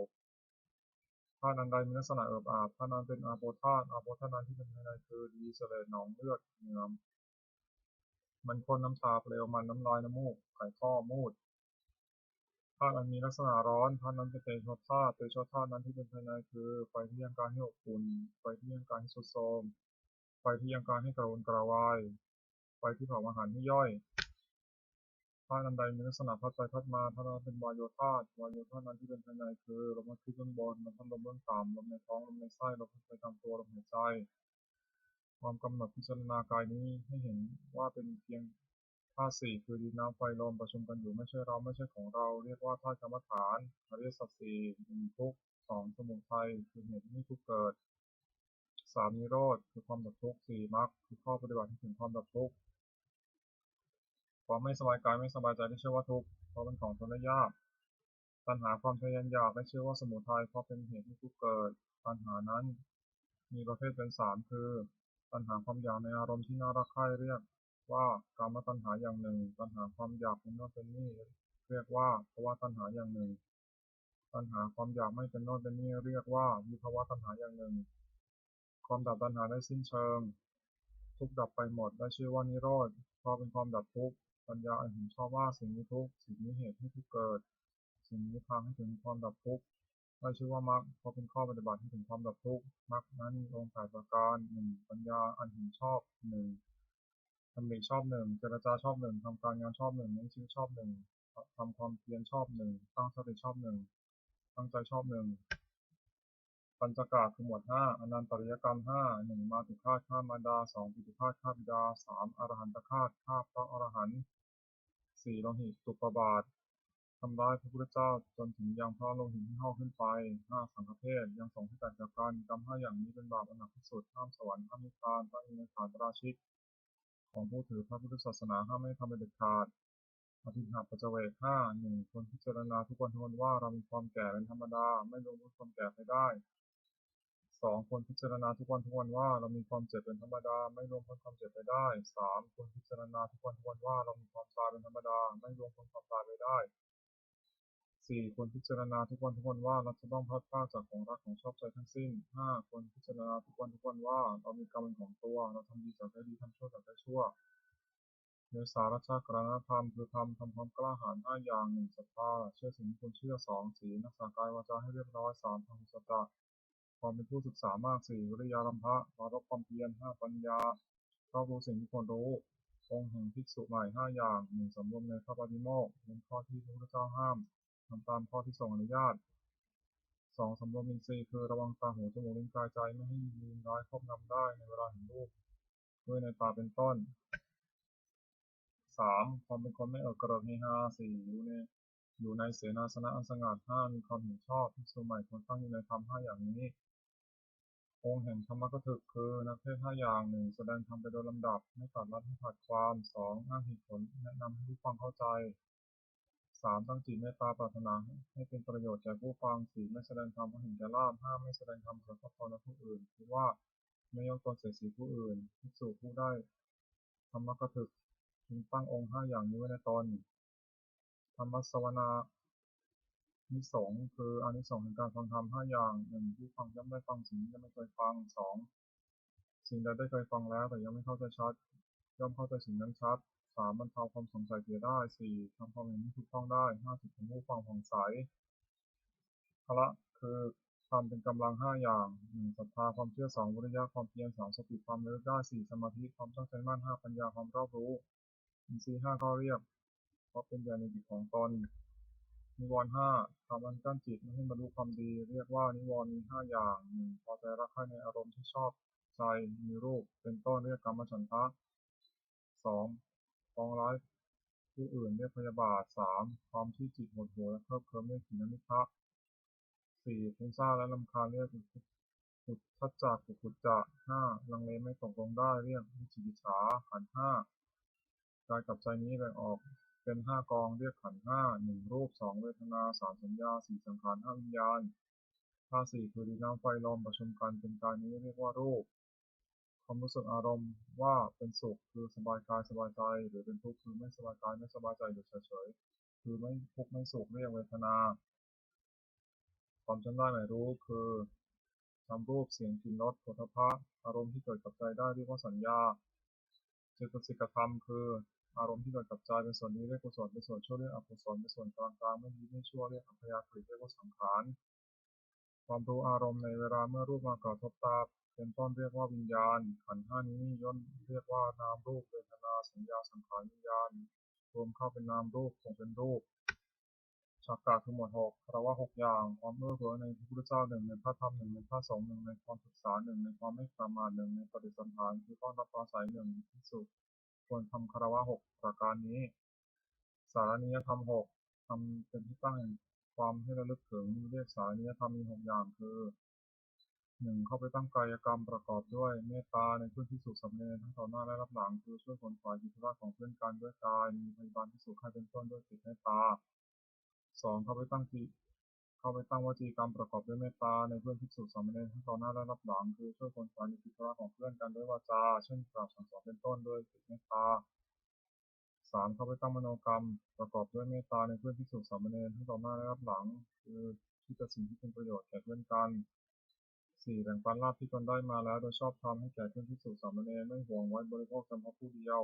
ธาตุอันใดมีลักษณะเอิบอาบธาตุนั้นเป็นอาโปธาตุอาโปธาตุนั้นที่เป็นภายในคือดีเสลดหนองเลือดเหงื่อมันข้นน้ำชาเปลวมันน้ำลายน้ำมูกไข่ข้อมูดธาตุอันมีลักษณะร้อนธาตุนั้นเป็นเตโชธาตุเตโชธาตุนั้นที่เป็นภายในคือไฟที่ยังการให้อบอุ่นไฟที่ยังการให้ทรุดโทรมไฟที่ยังการให้กระวนกระวายไฟที่เผาอาหารให้ย่อยธาตุอันใดมีลักษณะพัดไปพัดมาธาตุนั้นเป็นวายโยธาตุวายโยธาตุนั้นที่เป็นภายในคือลมขึ้นเบื้องบนลมพัดลมเบื้องต่ำลมในท้องลมในไส้ลมหายใจตามตัวลมหายใจความกำหนดพิจารณากายนี้ให้เห็นว่าเป็นเพียงธาตุสี่คือดินน้ำไฟลมประชุมกันอยู่ไม่ใช่เราไม่ใช่ของเราเรียกว่าธาตุกรรมฐานอริยสัจสี่หนึ่งทุกข์สองสมุทัยคือเหตุให้ทุกข์เกิดสามนิโรธคือความดับทุกข์สี่มรรคคือข้อปฏิบัติให้ถึงความดับทุกข์ความไม่สบายกายไม่สบายใจไม่ใช่ว่าทุกข์เพราะเป็นของทนได้ยากตัณหาความทะยานอยากไม่เชื่อว่าสมุทัยเพราะเป็นเหตุให้ทุกข์เกิดตัณหานั้นมีประเภทเป็นสามคือตัณหาความอยากในอารมณ์ที่น่ารักใคร่เรียกว่ากามตัณหาอย่างหนึ่งตัณหาความอยากเป็นโน่นเป็นนี่เรียกว่าภวตัณหาอย่างหนึ่งตัณหาความอยากไม่เป็นโน่นเป็นนี่เรียกว่าวิภวตัณหาอย่างหนึ่งความดับตัณหาได้สิ้นเชิงทุกข์ดับไปหมดได้ชื่อว่านิโรธเพราะเป็นความดับทุกข์ปัญญาอันเห็นชอบว่าสิ่งนี้ทุกข์สิ่งนี้เหตุให้ทุกข์เกิดสิ่งนี้ทางให้ถึงความดับทุกข์ได้ชื่อว่ามรรคเพราะเป็นข้อปฏิบัติให้ถึงความดับทุกข์มรรคนั้นมีองค์8ประการหนึ่งปัญญาอันเห็นชอบหนึ่งดำริชอบหนึ่งเจรจาชอบหนึ่งทำการงานชอบหนึ่งเลี้ยงชีวิตชอบหนึ่งทำความเพียรชอบหนึ่งตั้งสติชอบหนึ่งตั้งใจชอบหนึ่งปัญจกะคือหมวดห้าอนันตริยกรรมห้าหนึ่งมาตุฆาตฆ่ามารดาสองปิตุฆาตฆ่าบิดาสามอรหันตฆาตฆ่าพระอรหันต์สี่โลหิตตุปบาททำร้ายพระพุทธเจ้าจนถึงยังพระโลหิตที่ห่อขึ้นไปห้าสังฆเพศยังสงฆ์ที่แตกจากกันกรรมห้าอย่างนี้เป็นบาปอันหนักที่สุดห้ามสวรรค์ห้ามนิพพานพระอินทร์ฐานปราชิกของผู้ถือพระพุทธศาสนาห้ามไม่ทำเป็นเด็ดขาดอภิหัปัจเจเวกห้าหนึ่งควรพิจารณาทุกวันทวนว่าเรามีความแก่เป็นธรรมดาไม่ลงพ้นความแก่ไปได้สองควรพิจารณาทุกวันว่าเรามีความเจ็บเป็นธรรมดาไม่ล่วงพ้นความเจ็บไปได้สามควรพิจารณาทุกวันว่าเรามีความตายเป็นธรรมดาไม่ล่วงพ้นความตายไปได้สี่ควรพิจารณาทุกวันว่าเราจะต้องพลัดพรากจากของรักของชอบใจทั้งสิ้นห้าควรพิจารณาทุกวันว่าเรามีกรรมเป็นของตัวเราทำดีจากได้ดีทำชั่วจากได้ชั่วเนื้อสาระชากรณธรรมคือทำความกล้าหาญห้าอย่างหนึ่งศรัทธาเชื่อสิ่งที่ควรเชื่อสองศีลรักษากายวาจาให้เรียบร้อยสามทำสัจจะความเป็นผู้ศึกษามากสี่วิริยารัมภะปารภความเพียรห้าปัญญารอบรู้สิ่งที่ควรรู้องค์แห่งภิกษุใหม่ห้าอย่างหนึ่งสำรวมในพระปฏิโมกข์เป็นข้อที่พระพุทธเจ้าห้ามทำตามข้อที่ทรงอนุญาตสองสำรวมอินทรีย์คือระวังตาหูจมูกลิ้นกายใจไม่ให้มีร้ายครอบงำได้ในเวลาเห็นรูปด้วยในตาเป็นต้นสามความเป็นคนไม่เอิกกระเริกเฮฮาสี่อยู่ในเสนาสนะอันสงัดห้ามีความเห็นชอบภิกษุใหม่ควรตั้งอยู่ในธรรมห้าอย่างนี้องค์แห่งธรรมกถึกคือนักเทศห้าอย่างหนึ่งแสดงธรรมไปโดยลำดับไม่ตัดลัดไม่ขัดความสองอ้างเหตุผลแนะนำให้ผู้ฟังเข้าใจสามตั้งจิตเมตตาปรารถนาให้เป็นประโยชน์แก่ผู้ฟังสี่ไม่แสดงธรรมเพราะเห็นแก่ลาภห้าไม่แสดงธรรมเพื่อครอบครองและผู้อื่นคือว่าไม่ยกตนเสียดสีผู้อื่นภิกษุผู้ได้ธรรมกถึกจึงตั้งองค์ห้าอย่างนี้ไว้ในตนธรรมสวนานิสงส์คืออานิสงส์ในการฟังธรรมห้าอย่างหนึ่งผู้ฟังย่อมได้ฟังสิ่งที่ยังไม่เคยฟังสองสิ่งใดได้เคยฟังแล้วแต่ยังไม่เข้าใจชัดย่อมเข้าใจสิ่งนั้นชัด 3. บรรเทาความสงสัยเสียได้ 4. ทำความเห็นที่ถูกต้องได้ 5. จิตของผู้ฟังผ่องใสพละคือความเป็นกำลัง5อย่าง 1. ศรัทธาความเชื่อ 2. วิริยะความเพียร 3. สติความระลึกได้ 4. สมาธิความตั้งใจมั่น 5. ปัญญาความรอบรู้อินทรีย์5ข้อเรียกเพราะเป็นญาณจิตของตนนิวรณ์5ทำอันกั้นจิตไม่ให้บรรลุความดีเรียกว่านิวรณ์มี5อย่าง 1. พอใจรักใคร่ในอารมณ์ที่ชอบใจมีรูปเป็นต้นเรียกกามฉันทะ 2. ปองร้ายผู้อื่นเรียกพยาบาท 3. ความที่จิตหดหู่และเคลิบเคลิ้มเรียกถีนมิทธะ 4. ฟุ้งซ่านและรำคาญเรียกอุทธัจจะกุกุจจะ 5. ลังเลไม่ตกลงได้เรียกวิจิกิจฉาขันธ์5กายกับใจนี้แบ่งออกเป็น5กองเรียกขันธ์5 1. รูป 2. เวทนา 3. สัญญา 4. สังขาร 5. วิญญาณธาตุ4คือดินน้ำไฟลมประชุมกันเป็นกายนี้เรียกว่ารูปความรู้สึกอารมณ์ว่าเป็นสุขคือสบายกายสบายใจหรือเป็นทุกข์คือไม่สบายกายไม่สบายใจหรือเฉยๆคือไม่ทุกข์ไม่สุขเรียกเวทนาความจำได้หมายรู้คือจำรูปเสียงกลิ่นรสโผฏฐัพพะอารมณ์ที่เกิดกับใจได้เรียกว่าสัญญาเจตสิกธรรมคืออารมณ์ที่เกิดกับใจเป็นส่วนนี้เรียกกุศลเป็นส่วนชั่วเรียกอกุศลเป็นส่วนกลางๆไม่ดีไม่ชั่วเรียกอัพยากฤิเรียกว่าสังขารความรู้อารมณ์ในเวลาเมื่อรูปมากระทบตาเป็นต้นเรียกว่าวิญญาณขันธ์5นี้ย่นเรียกว่านามรูปเวทนาสัญญาสังขารวิญญาณรวมเข้าเป็นนามรูปคงเป็นรูปฉักกะทั้งหมด6คารวะ6อย่างความเอื้อเฟื้อในพระพุทธเจ้า1ในพระธรรม1ในพระสงฆ์1ในความศึกษา1ในความไม่ประมาท1ในปฏิสัมพันธ์คือต้อนรับอาศัย1ที่สุดควรทำคารวะ6ประการนี้สารนิยธรรม6ทำเป็นที่ตั้งแห่งความให้ระลึกถึงเรียกสารนิยธรรมมี6อย่างคือ1เข้าไปตั้งกายกรรมประกอบด้วยเมตตาในเพื่อนที่สุสามเณรทั้งต่อหน้าและรับหลังคือช่วยขนขวายกิจธุระของเพื่อนกันด้วยกายมีพยาบาลที่สุขให้เป็นต้นด้วยจิตเมตตา2เข้าไปตั้งวจีกรรมประกอบด้วยเมตตาในเพื่อนภิกษุสามเณรทั้งต่อหน้าและรับหลังคือช่วยขนขวายกิจธุระของเพื่อนกันด้วยวาจาเช่นกล่าวสั่งสอนเป็นต้นด้วยจิตเมตตา3เข้าไปตั้งมโนกรรมประกอบด้วยเมตตาในเพื่อนภิกษุสามเณรทั้งต่อหน้าและรับหลังคือคิดแต่สิ่งที่เป็นประโยชน์แก่เพื่อนกัน4แบ่งปันลาภที่ตนได้มาแล้วโดยชอบธรรมให้แก่เพื่อนภิกษุสามเณรไม่หวงไว้บริโภคเฉพาะผู้เดียว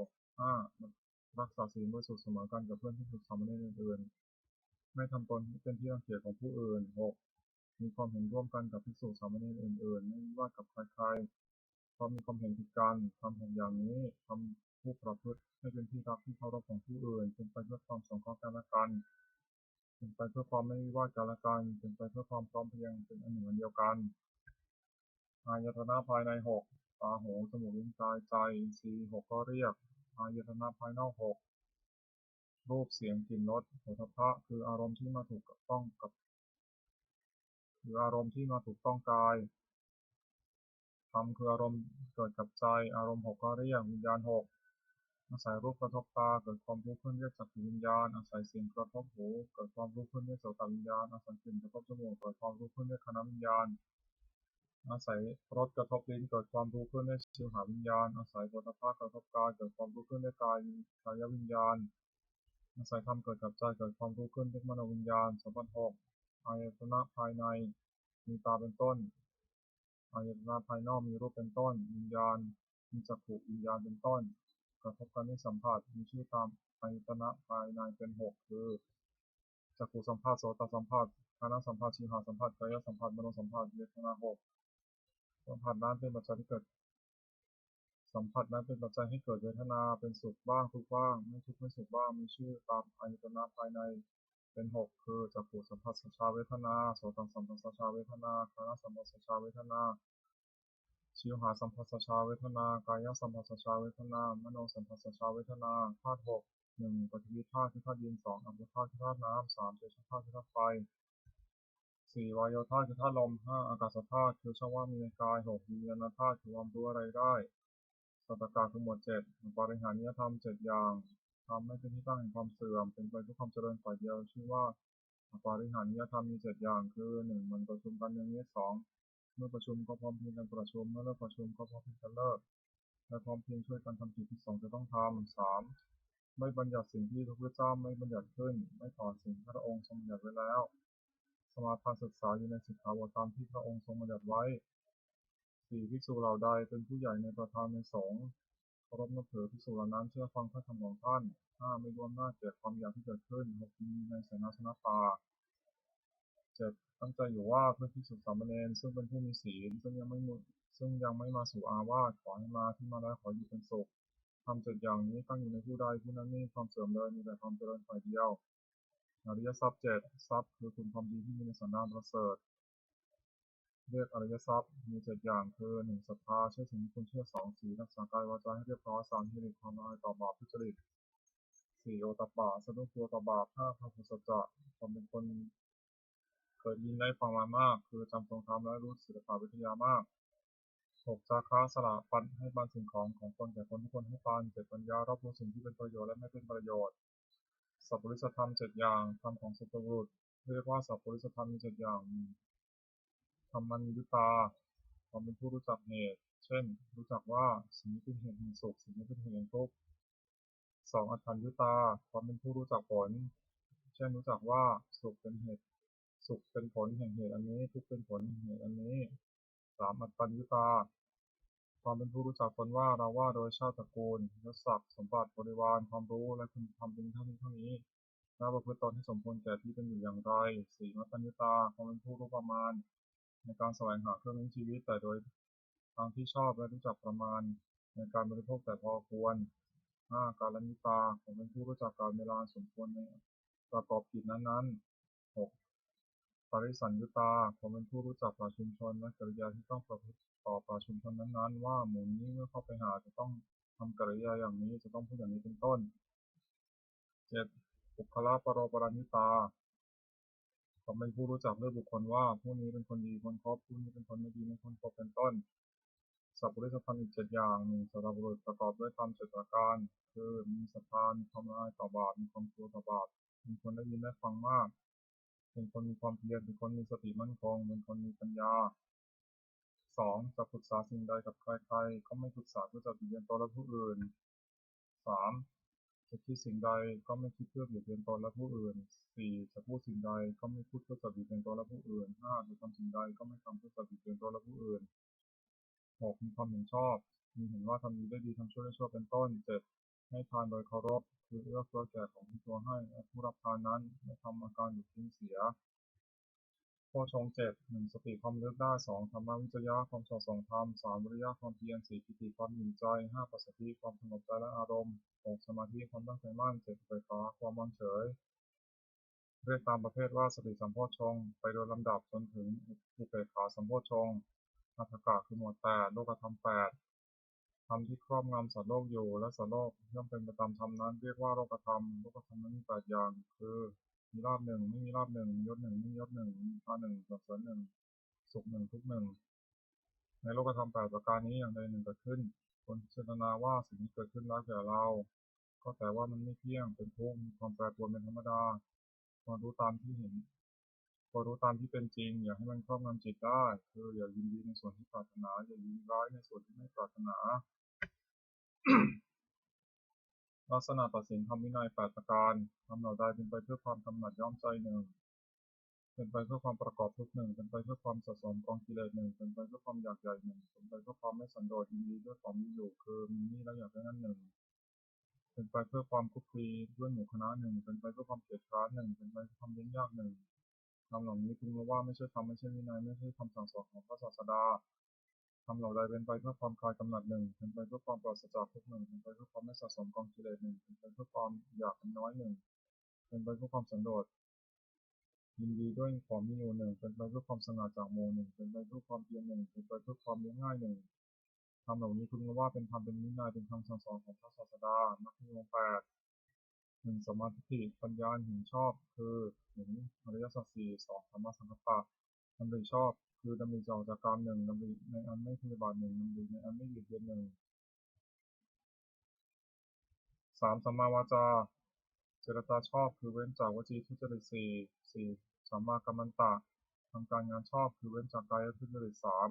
5รักษาศีลบริสุทธิ์เสมอกันกับเพื่อนภิกษุสามเณรอื่นๆไม่ทำตนให้เป็นที่รังเกียจของผู้อื่น6มีความเห็นร่วมกันกับภิกษุสามเณรอื่นๆไม่วิวาทกับใครๆเพราะมีความเห็นผิดกันทำ6อย่างนี้ทำผู้ประพฤติให้เป็นที่รักที่เคารพของผู้อื่นเป็นไปเพื่อความสงเคราะห์กันและกันเป็นไปเพื่อความไม่วิวาทกันและกันเป็นไปเพื่อความพร้อมเพรียงเป็นอันหนึ่งอันเดียวกันอายตนะภายใน6ตาหูจมูกลิ้นกายใจอินทรีย์6ก็เรียกอายตนะภายนอก6รูปเสียงกลิ่นรสโผฏฐัพพะคืออารมณ์ที่มาถูกต้องกับคืออารมณ์ที่มาถูกต้องกายธรรมคืออารมณ์เกิดกับใจอารมณ์6ก็เรียกวิญญาณ6อาศัยรูปกระทบตาเกิดความรู้ขึ้นเรียกจักขุวิญญาณอาศัยเสียงกระทบหูเกิดความรู้ขึ้นเรียกโสตวิญญาณอาศัยกลิ่นกระทบจมูกเกิดความรู้ขึ้นเรียกคณวิญญาณอาศัยรสกระทบลิ้นเกิดความรู้ขึ้นเรียกชิวหาวิญญาณอาศัยโผฏฐัพพะกระทบกายเกิดความรู้ขึ้นเรียกกายวิญญาณอาศัยธรรมเกิดกับใจเกิดความรู้ขึ้นเรียกมโนวิญญาณสัมพันธ์6อายตนะภายในมีตาเป็นต้นอายตนะภายนอกมีรูปเป็นต้นวิญญาณมีจักขุวิญญาณเป็นต้นกระทบกันด้วยสัมผัสมีชื่อตามอายตนะภายในเป็น6คือจักขุสัมผัสโสตสัมผัสคานสัมผัสชิวหาสัมผัสกายสัมผัสมโนสัมผัสเวทนา6สัมผัสนั้นเป็นปัจจัยที่เกิดสัมผัสนั้นเป็นปัจจัยให้เกิดเวทนาเป็นสุขบ้างทุกข์บ้างไม่ทุกข์ไม่สุขบ้างมีชื่อตามอายตนะภายในเป็น6คือจักขุสัมผัสสัชชาเวทนาโสตสัมผัสสัชชาเวทนาคานสัมผัสสัชชาเวทนาชิวหาสัมผัสสัชชาเวทนากายสัมผัสสัชชาเวทนามโนสัมผัสสัชชาเวทนาธาตุ6 1ปฐวีธาตุคือธาตุดิน2อัปปธาตุคือธาตุน้ำ3เตโชธาตุคือธาตุไฟ4วายโยธาตุคือธาตุลม5อากาศธาตุคือช่องว่างมีในกาย6วิญญาณธาตุคือความรู้อะไรได้สัตตกะคือหมวด7ปริหานิยธรรม7อย่างทำให้เป็นที่ตั้งแห่งความเสื่อมเป็นไปเพื่อความเจริญฝ่ายเดียวชื่อว่าปริหานิยธรรมมี7อย่างคือ1มันประชุมกันอย่างนี้2เมื่อประชุมก็พร้อมเพรียงกันประชุมเมื่อเลิกประชุมก็พร้อมเพรียงกันเลิกและพร้อมเพรียงช่วยกันทำกิจที่2จะต้องทำ3ไม่บัญญัติสิ่งที่พระพุทธเจ้าไม่บัญญัติขึ้นไม่ถอดสิ่งที่พระองค์ทรงบัญญัติไว้แล้วสมาทานศึกษาอยู่ในสิกขาบทตามที่พระองค์ทรงบัญญัติไว้4ภิกษุเหล่าใดเป็นผู้ใหญ่ในประธานในสงฆ์ เคารพนับถือภิกษุเหล่านั้นเชื่อฟังพระธรรมของท่านห้าไม่ร่วมหน้าแก่ความอยากที่เกิดขึ้นหกมีในเสนาสนะป่าเจ็ดตั้งใจอยู่ว่าเพื่อภิกษุสามเณรซึ่งเป็นผู้มีศีลซึ่งยังไม่มาสู่อาวาสขอให้มาที่มาแล้วขออยู่เป็นสุขทำเจ็ดอย่างนี้ตั้งอยู่ในผู้ใดผู้นั้นไม่มีความเสื่อมเลยมีแต่ความเจริญฝ่ายเดียวอริยทรัพย์เจ็ดทรัพย์คือคุณความดีที่มีในสันดานประเสริฐเรียกอริยทรัพย์มีเจ็ดอย่างคือหนึ่งศรัทธาเชื่อถึงคุณเชื่อสองศีลรักษากายวาจาให้เรียบร้อยสามให้หลีกความละอายต่อบาปทุจริตสี่โอตตัปปะสะดุ้งกลัวต่อบาปห้าพหุสัจจะความเป็นคนเคยยินได้ฟังมามากคือจำทรงธรรมและรู้ศิลปวิทยามากหกจาคะสละปันให้ปันสิ่งของคนแก่คนทุกคนให้ปันเจ็ดปัญญารอบรู้สิ่งที่เป็นประโยชน์และไม่เป็นประโยชน์สัพพุริสธรรมเจ็ดอย่างธรรมของสุตบุรุษเรียกว่าสัพพุริสธรรมมีเจ็ดอย่างธรรมัญญุตาความเป็นผู้รู้จักเหตุเช่นรู้จักว่าสิ่งนี้เป็นเหตุแห่งสุขสิ่งนี้เป็นเหตุแห่งทุกข์สองอัตถัญญุตาความเป็นผู้รู้จักผลเช่นรู้จักว่าสุขเป็นเหตุสุขเป็นผลแห่งเหตุอันนี้ทุกข์เป็นผลแห่งเหตุอันนี้สามอัตตัญญุตาความเป็นผู้รู้จักตนว่าเราว่าโดยชาติตระกูลยศศักดิ์สมบัติบริวารความรู้และคุณธรรมเป็นเท่านี้และประพฤติตนให้สมควรแก่ที่เป็นอยู่อย่างไรสี่มัตตัญญุตาความเป็นผู้รู้ประมาณในการแสวงหาเครื่องเลี้ยงชีวิตแต่โดยทางที่ชอบและรู้จักประมาณในการบริโภคแต่พอควรห้ากาลนิตาความเป็นผู้รู้จักกาลเวลาสมควรในประกอบกิจนั้นๆหกปริสัญญุตาความเป็นผู้รู้จักประชุมชนและกริยาที่ต้องประพฤติต่อประชุมชนนั้นๆว่าหมู่นี้เมื่อเข้าไปหาจะต้องทำกริยาอย่างนี้จะต้องพูดอย่างนี้เป็นต้นเจ็ดบุคลาปโรปรัญญิตาความเป็นผู้รู้จักเลือกบุคคลว่าผู้นี้เป็นคนดีคนคบผู้นี้เป็นคนไม่ดีไม่คนคบเป็นต้นสัพพุริสธรรมอีกเจ็ดอย่างหนึ่งสัตบุรุษประกอบด้วยธรรมเจ็ดประการคือมีศรัทธามีความละอายต่อบาปมีความกลัวต่อบาปเป็นคนได้ยินได้ฟังมากเป็นคนมีความเพียรเป็นคนมีสติมั่นคงเป็นคนมีปัญญาสองจะปรึกษาสิ่งใดกับใครๆก็ไม่ปรึกษาเพื่อจะเบียดเบียนตนและผู้อื่นสามจะคิดสิ่งใดก็ไม่คิดเพื่อเบียดเบียนตนและผู้อื่นสี่จะพูดสิ่งใดก็ไม่พูดเพื่อจะเบียดเบียนตนและผู้อื่นห้าจะทำสิ่งใดก็ไม่ทำเพื่อจะเบียดเบียนตนและผู้อื่นหกมีความเห็นชอบมีเห็นว่าทำดีได้ดีทำชั่วได้ชั่วเป็นต้นเจ็ดให้ทานโดยเคารพคือเอื้อเฟื้อแก่ของที่ตัวให้และผู้รับทานนั้นไม่ทำอาการหยุดทิ้งเสียโพชฌงค์เจ็ดหนึ่งสติความเลือกได้สองธรรมวิจยะความสอดส่องธรรมสามวิริยะความเพียรสี่ปิติความอิ่มใจห้าปัสสัทธิความสงบใจและอารมณ์หกสมาธิความตั้งใจมั่นเจ็ดอุเบกขาความวางเฉยเรียกตามประเภทว่าสติสัมโพชฌงค์ไปโดยลำดับจนถึงอุเบกขาสัมโพชฌงค์อัตถกะคือหมวดแปดโลกธรรมแปดธรรมที่ครอบงำสัตว์โลกอยู่และสัตว์โลกย่อมเป็นไปตามธรรมนั้นเรียกว่าโลกธรรมโลกธรรมนั้นมีแปดอย่างคือมีลาภหนึ่งไม่มีลาภหนึ่งมียศหนึ่งไม่มียศหนึ่งมีพาหนึ่งสรรเสริญหนึ่งสุขหนึ่งทุกข์หนึ่งในโลกธรรมแปดประการนี้อย่างใดหนึ่งเกิดขึ้นคนพิจารณาว่าสิ่งที่เกิดขึ้นแล้วแก่เราก็แต่ว่ามันไม่เที่ยงเป็นทุกข์มีความแปรปรวนเป็นธรรมดาควรรู้ตามที่เห็นควรรู้ตามที่เป็นจริงอย่าให้มันครอบงำจิตได้คืออย่ายินดีในส่วนที่ปรารถนาอย่ายินร้ายในส่วนที่ไม่ปรารถนา ลักษณะตัดสินธรรมวินัยแปดประการทำเหล่าใดเป็นไปเพื่อความกำหนัดย้อมใจหนึ่งเป็นไปเพื่อความประกอบทุกหนึ่งเป็นไปเพื่อความสะสมกองกิเลสหนึ่งเป็นไปเพื่อความอยากใหญ่หนึ่งเป็นไปเพื่อความไม่สันโดษยินดีด้วยของมีอยู่คือมีนี่แล้วอยากได้นั่นหนึ่งเป็นไปเพื่อความคุกคีด้วยหมู่คณะหนึ่งเป็นไปเพื่อความเกลียดคร้านหนึ่งเป็นไปเพื่อความยุ่งยากหนึ่งทำเหล่านี้พึงรู้ว่าไม่ใช่ธรรมไม่ใช่วินัยไม่ใช่คำสั่งสอนของพระศาสดาทำเหล่าใดเป็นไปเพื่อความคลายกำหนัดหนึ่งเป็นไปเพื่อความปราศจากทุกข์หนึ่งเป็นไปเพื่อความไม่สะสมกองกิเลสหนึ่งเป็นไปเพื่อความอยากน้อยหนึ่งเป็นไปเพื่อความสันโดษยินดีด้วยของมีอยู่หนึ่งเป็นไปเพื่อความสง่าจากหมู่หนึ่งเป็นไปเพื่อความเพียรหนึ่งเป็นไปเพื่อความเลี้ยงง่ายหนึ่งทำเหล่านี้พึงรู้ว่าเป็นธรรมเป็นวินัยเป็นคำสั่งสอนของพระศาสดามรรคมีองค์แปดหนึ่งสมาธิปัญญาเห็นชอบคือเห็นอริยสัจสี่สองธรรมสังกัปปะดำริชอบคือดำริจะออกจากกามหนึ่งดำริในอันไม่พยาบาทหนึ่งดำริในอันไม่เบียดเบียนหนึ่งสามสัมมาวาจาเจรจาชอบคือเว้นจากวจีทุจริตสี่สัมมากัมมันตะทำการงานชอบคือเว้นจากกายทุจริตสาม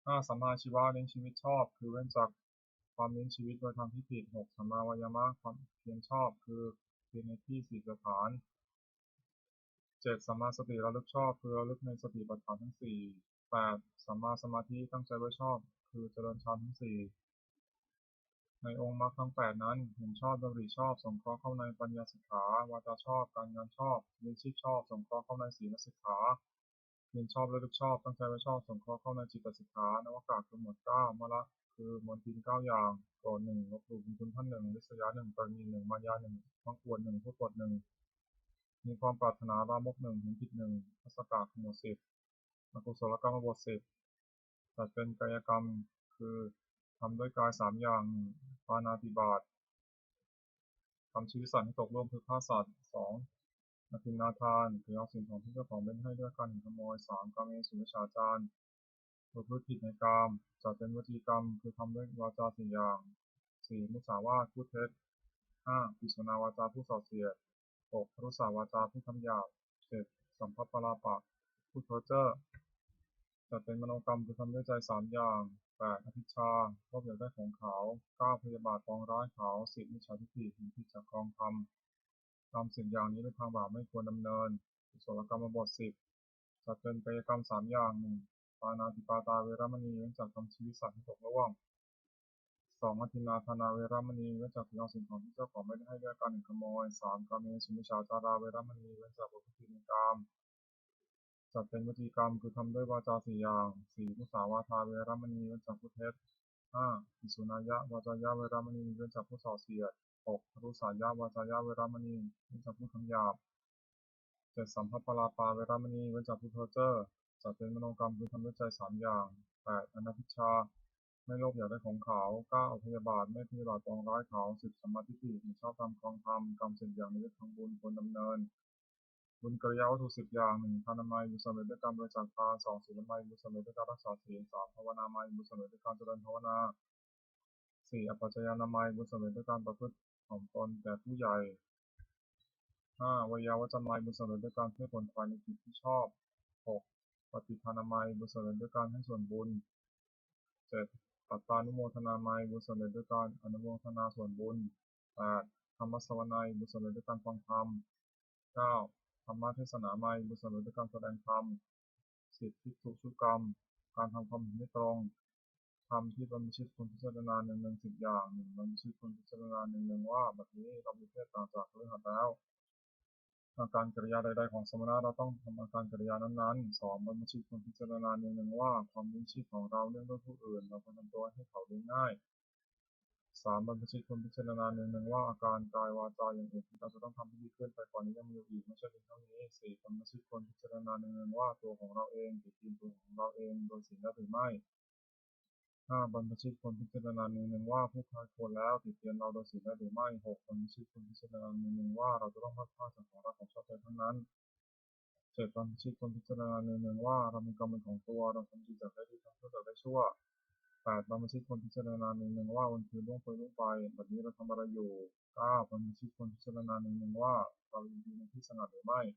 ห้าสัมมาชีวะเลี้ยงชีวิตชอบคือเว้นจากความเลี้ยงชีวิตโดยทางที่ผิดหกสัมมาวายามะความเพียรชอบคือเพียรในที่สี่สถานเจ็ดสัมมาสติระลึกชอบคือระลึกในสติปัฏฐานทั้งสี่แปดสัมมาสมาธิตั้งใจไว้ชอบคือเจริญฌานทั้งสี่ ในองค์มรรคทั้งแปดนั้นเห็นชอบดำริชอบสงเคราะห์เข้าในปัญญาสิกขาวาจาชอบการงานชอบเลี้ยงชีพชอบสงเคราะห์เข้าในศีลสิกขาเพียรชอบระลึกชอบตั้งใจไว้ชอบสงเคราะห์เข้าในจิตสิกขานวากาคือหมวดเก้ามละคือมนทิน9 อย่างโกรธหนึ่งลบหลู่บุญคุณท่านหนึ่งลิษยาหนึ่งปรณีหนึ่งมายาหนึ่งมังอวดหนึ่งพูดปดหนึ่งมีความปรารถนาลามกหนึ่งเห็นผิดหนึ่งทัศกาคือหมวด10อกุศลกรรมบท10จัดเป็นกายกรรมคือทำด้วยกาย3 อย่างปาณาติบาตทำชีวิตสัตว์ให้ตกร่วมคือฆ่าสัตว์2อทินนาทานคือเอาสิ่งของที่เจ้าของเป็นให้ด้วยการขโมย3กาเมสุมิจฉาจารประพฤติผิดในกามจัดเป็นวจีกรรมคือทำด้วยวาจา4 อย่าง4มุสาวาทพูดเท็จ5ปิสนาวาจาผู้ส่อเสียด6พรุษาวาจาผู้คำหยาบ7สัมภปลาปะผู้เพ้อเจ้อจัดเป็นมโนกรรมคือทำด้วยใจ3 อย่าง8อภิชาโลภอยากได้ของเขา9พยาบาทปองร้ายเขา10มิจฉาทิฏฐิเห็นผิดจากกองธรรมทำ10 อย่างนี้เป็นทางบาปไม่ควรดำเนินกุศลกรรมบท10จัดเป็นกายกรรม3 อย่างปาณาติปาตาเวรมณีเว้นจากทำชีวิตสัตว์ให้ตกร่วง2อทินนาทานาเวรมณีเว้นจากเอาสิ่งของที่เจ้าของไม่ได้ให้ด้วยการขโมย3กาเมสุมิจฉาจาราเวรมณีเว้นจากประพฤติผิดในกามจัดเป็นวจีกรรมคือทำด้วยวาจา4 อย่าง4มุสาวาทาเวรมณีเว้นจากพูดเท็จ5ภิกษุนายะวาจายะเวรมณีเว้นจากผู้ส่อเสียด6พรุษายะวาจายะเวรมณีเว้นจากผู้คำหยาบ7สัมภปลาปาเวรมณีเว้นจากผู้เพ้อเจ้อจัดเป็นมโนกรรมคือทำด้วยใจ3 อย่าง8อนัพพิชาไม่โลภอยากได้ของเขา9พยาบาทไม่พยาบาทปองร้ายเขา10สัมมาทิฏฐิเห็นชอบตามครองธรรมกรรม10 อย่างนี้เป็นทางบุญควรดำเนินบุญกิริยาวัตถุ10 อย่าง1ทานามัยบุญสำเร็จด้วยการบริจาคทาน2ศีลไมัยบุญสำเร็จด้วยการรักษาศีล3ภาวนาไมัยบุญสำเร็จด้วยการเจริญภาวนา4อปัจจยานามัยบุญสำเร็จด้วยการประพฤติถ่อมตนแก่ผู้ใหญ่5วยาวัจจะไมัยบุญสำเร็จด้วยการเพื่อผลภายในกิจที่ชอบ6ปฏิภาณามัยบุญสำเร็จด้วยการให้ส่วนบุญ7ปัตตานุโมทนาไมัยบุญสำเร็จด้วยการอนุโมทนาส่วนบุญ8ธรรมสวนัยบุญสำเร็จด้วยการฟังธรรม9ธรรมเทศนาไมัยบุญสำเร็จด้วยการแสดงธรรม10ภิกษุชุกรรมการทำความเห็นให้ตรงธรรมที่บรรพชิตควรพิจารณา1 10 อย่างบรรพชิตควรพิจารณา1ว่าบัดนี้เรามีเพศต่างจากฤหัสแล้วอาการกริยาใดๆของสมณะเราต้องทำอาการกริยานั้นๆ2บรรพชิตควรพิจารณา1ว่าความเลี้ยงชีพของเราเนื่องด้วยผู้อื่นเราควรทำตัวให้เขาเลี้ยงง่าย3บรรพชิตควรพิจารณา1ว่าอาการกายวาจาอย่างอื่นที่เราจะต้องทำให้ดีขึ้นไปกว่านี้ยังมีอีกไม่ใช่เพียงเท่านี้4บรรพชิตควรพิจารณา1ว่าตัวของเราเองติดกินตัวของเราเองโดยศีลแล้วหรือไม่5บรรพชิตควรพิจารณาว่าผู้ใครควรแล้วติดเตียนเราโดยศีลแล้วหรือไม่6บรรพชิตควรพิจารณาว่าเราจะต้องพัดพรากจากของรักของชอบใจทั้งนั้น7บรรพชิตควรพิจารณาว่าเรามีกรรมเป็นของตัวเราทำดีจากได้ดีทำชั่วจากได้ชั่ว8บรรพชิตควรพิจารณาว่าวันคืนล่วงไปบัดนี้เราทำอะไรอยู่9บรรพชิตควรพิจารณาว่าเรายินดีในที่สงัดหรือไม่10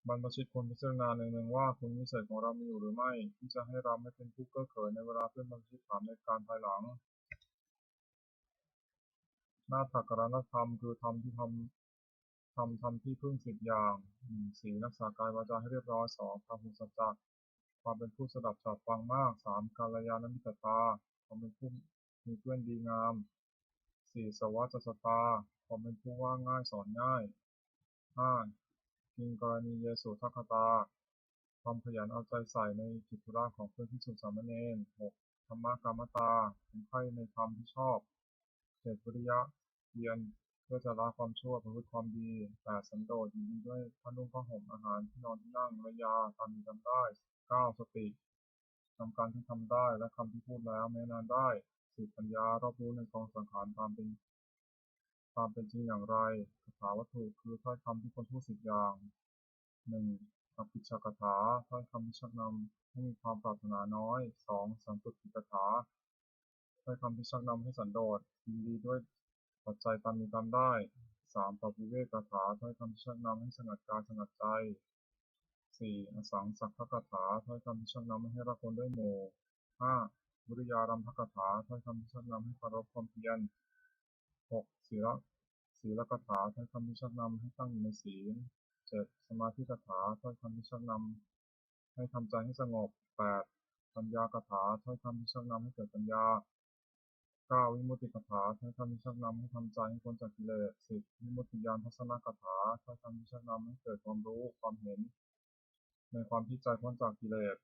บรรพชิตควรพิจารณาว่าคุณวิเศษของเรามีอยู่หรือไม่ที่จะให้เราไม่เป็นผู้เก้อเขินในเวลาเพื่อนบรรพชิตถามในการภายหลังนาถกรณธรรมคือธรรมที่ทำที่พึ่ง10 อย่าง1ศีลรักษากายวาจาให้เรียบร้อย2ความเป็นสัจจะความเป็นผู้สดับฉาบฟังมาก3กัลยาณมิตรตาความเป็นผู้มีเพื่อนดีงาม4สวัสสตาความเป็นผู้ว่าง่ายสอนง่าย5กิงกรณีเยสุทัคคตาความขยันเอาใจใส่ในกิจธุระของเพื่อนภิกษุสามเณร6ธรรมกรรมตาเป็นใคร่ในธรรมที่ชอบ7วิริยะเพียรเพื่อจะละความชั่วประพฤติความดี8สันโดษยินดีด้วยผ้านุ่งผ้าห่มอาหารที่นอนที่นั่งและยาตามมีจำได้9สติทำการที่ทำได้และคำที่พูดแล้วแม้นานได้10ปัญญารอบรู้ในกองสังขารความเป็นจริงอย่างไรคาถาวัตถุคือถ้อยคำที่ควรพูด10 อย่าง1อภิชากถาถ้อยคำที่ชักนำให้มีความปรารถนาน้อย2สันตุตติกถาถ้อยคำที่ชักนำให้สันโดษยินดีด้วยปัจจัยตามมีตามได้3ปวิเวกถาถ้อยคำที่ชักนำให้สงัดกายสงัดใจ4อสังสักขกถาถ้อยคำที่ชักนำให้รักคนด้วยหมู่5วิริยารัมภกถาถ้อยคำที่ชักนำให้ปรารภความเพียร6ศีลกถาถ้อยคำที่ชักนำให้ตั้งอยู่ในศีล7สมาธิกถาถ้อยคำที่ชักนำให้ทำใจให้สงบ8 ปัญญากถาถ้อยคำที่ชักนำให้เกิดปัญญา9วิมุตติกถาถ้อยคำที่ชักนำให้ทำใจให้พ้นจากกิเลส10วิมุตติญาณทัศนกถาถ้อยคำที่ชักนำให้เกิดความรู้ความเห็นในความที่ใจพ้นจากกิเลส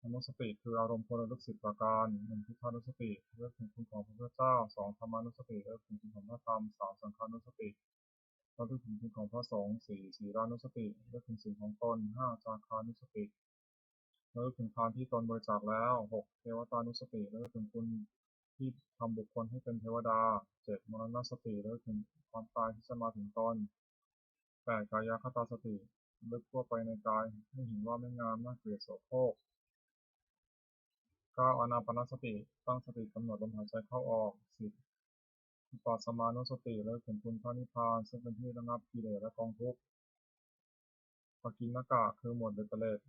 อนุสติคืออารมณ์คนระลึก10ประการ1พุทธานุสติเลือกถึงคุณของพระพุทธเจ้า2ธรรมานุสติเลือกถึงคุณของพระธรรม3สังฆานุสติเลือกถึงคุณของพระสงฆ์4ศีลานุสติเลือกถึงสิ่งของตน5จาคานุสติเลือกถึงทานที่ตนบริจาคแล้ว6เทวตานุสติเลือกถึงคุณที่ทำบุคคลให้เป็นเทวดา7มรณสติเลือกถึงความตายที่จะมาถึงตน8กายคตาสติลึกทั่วไปในกายให้เห็นว่าไม่งามน่าเกลียดโสโครก9อานาปานสติตั้งสติกำหนดลมหายใจเข้าออก10วิปัสสนานุสติเลิกถึงคุณพระนิพพานซึ่งเป็นที่ระงับกิเลสและกองทุกข์ปกิณณกะคือหมวดเบตเตเลส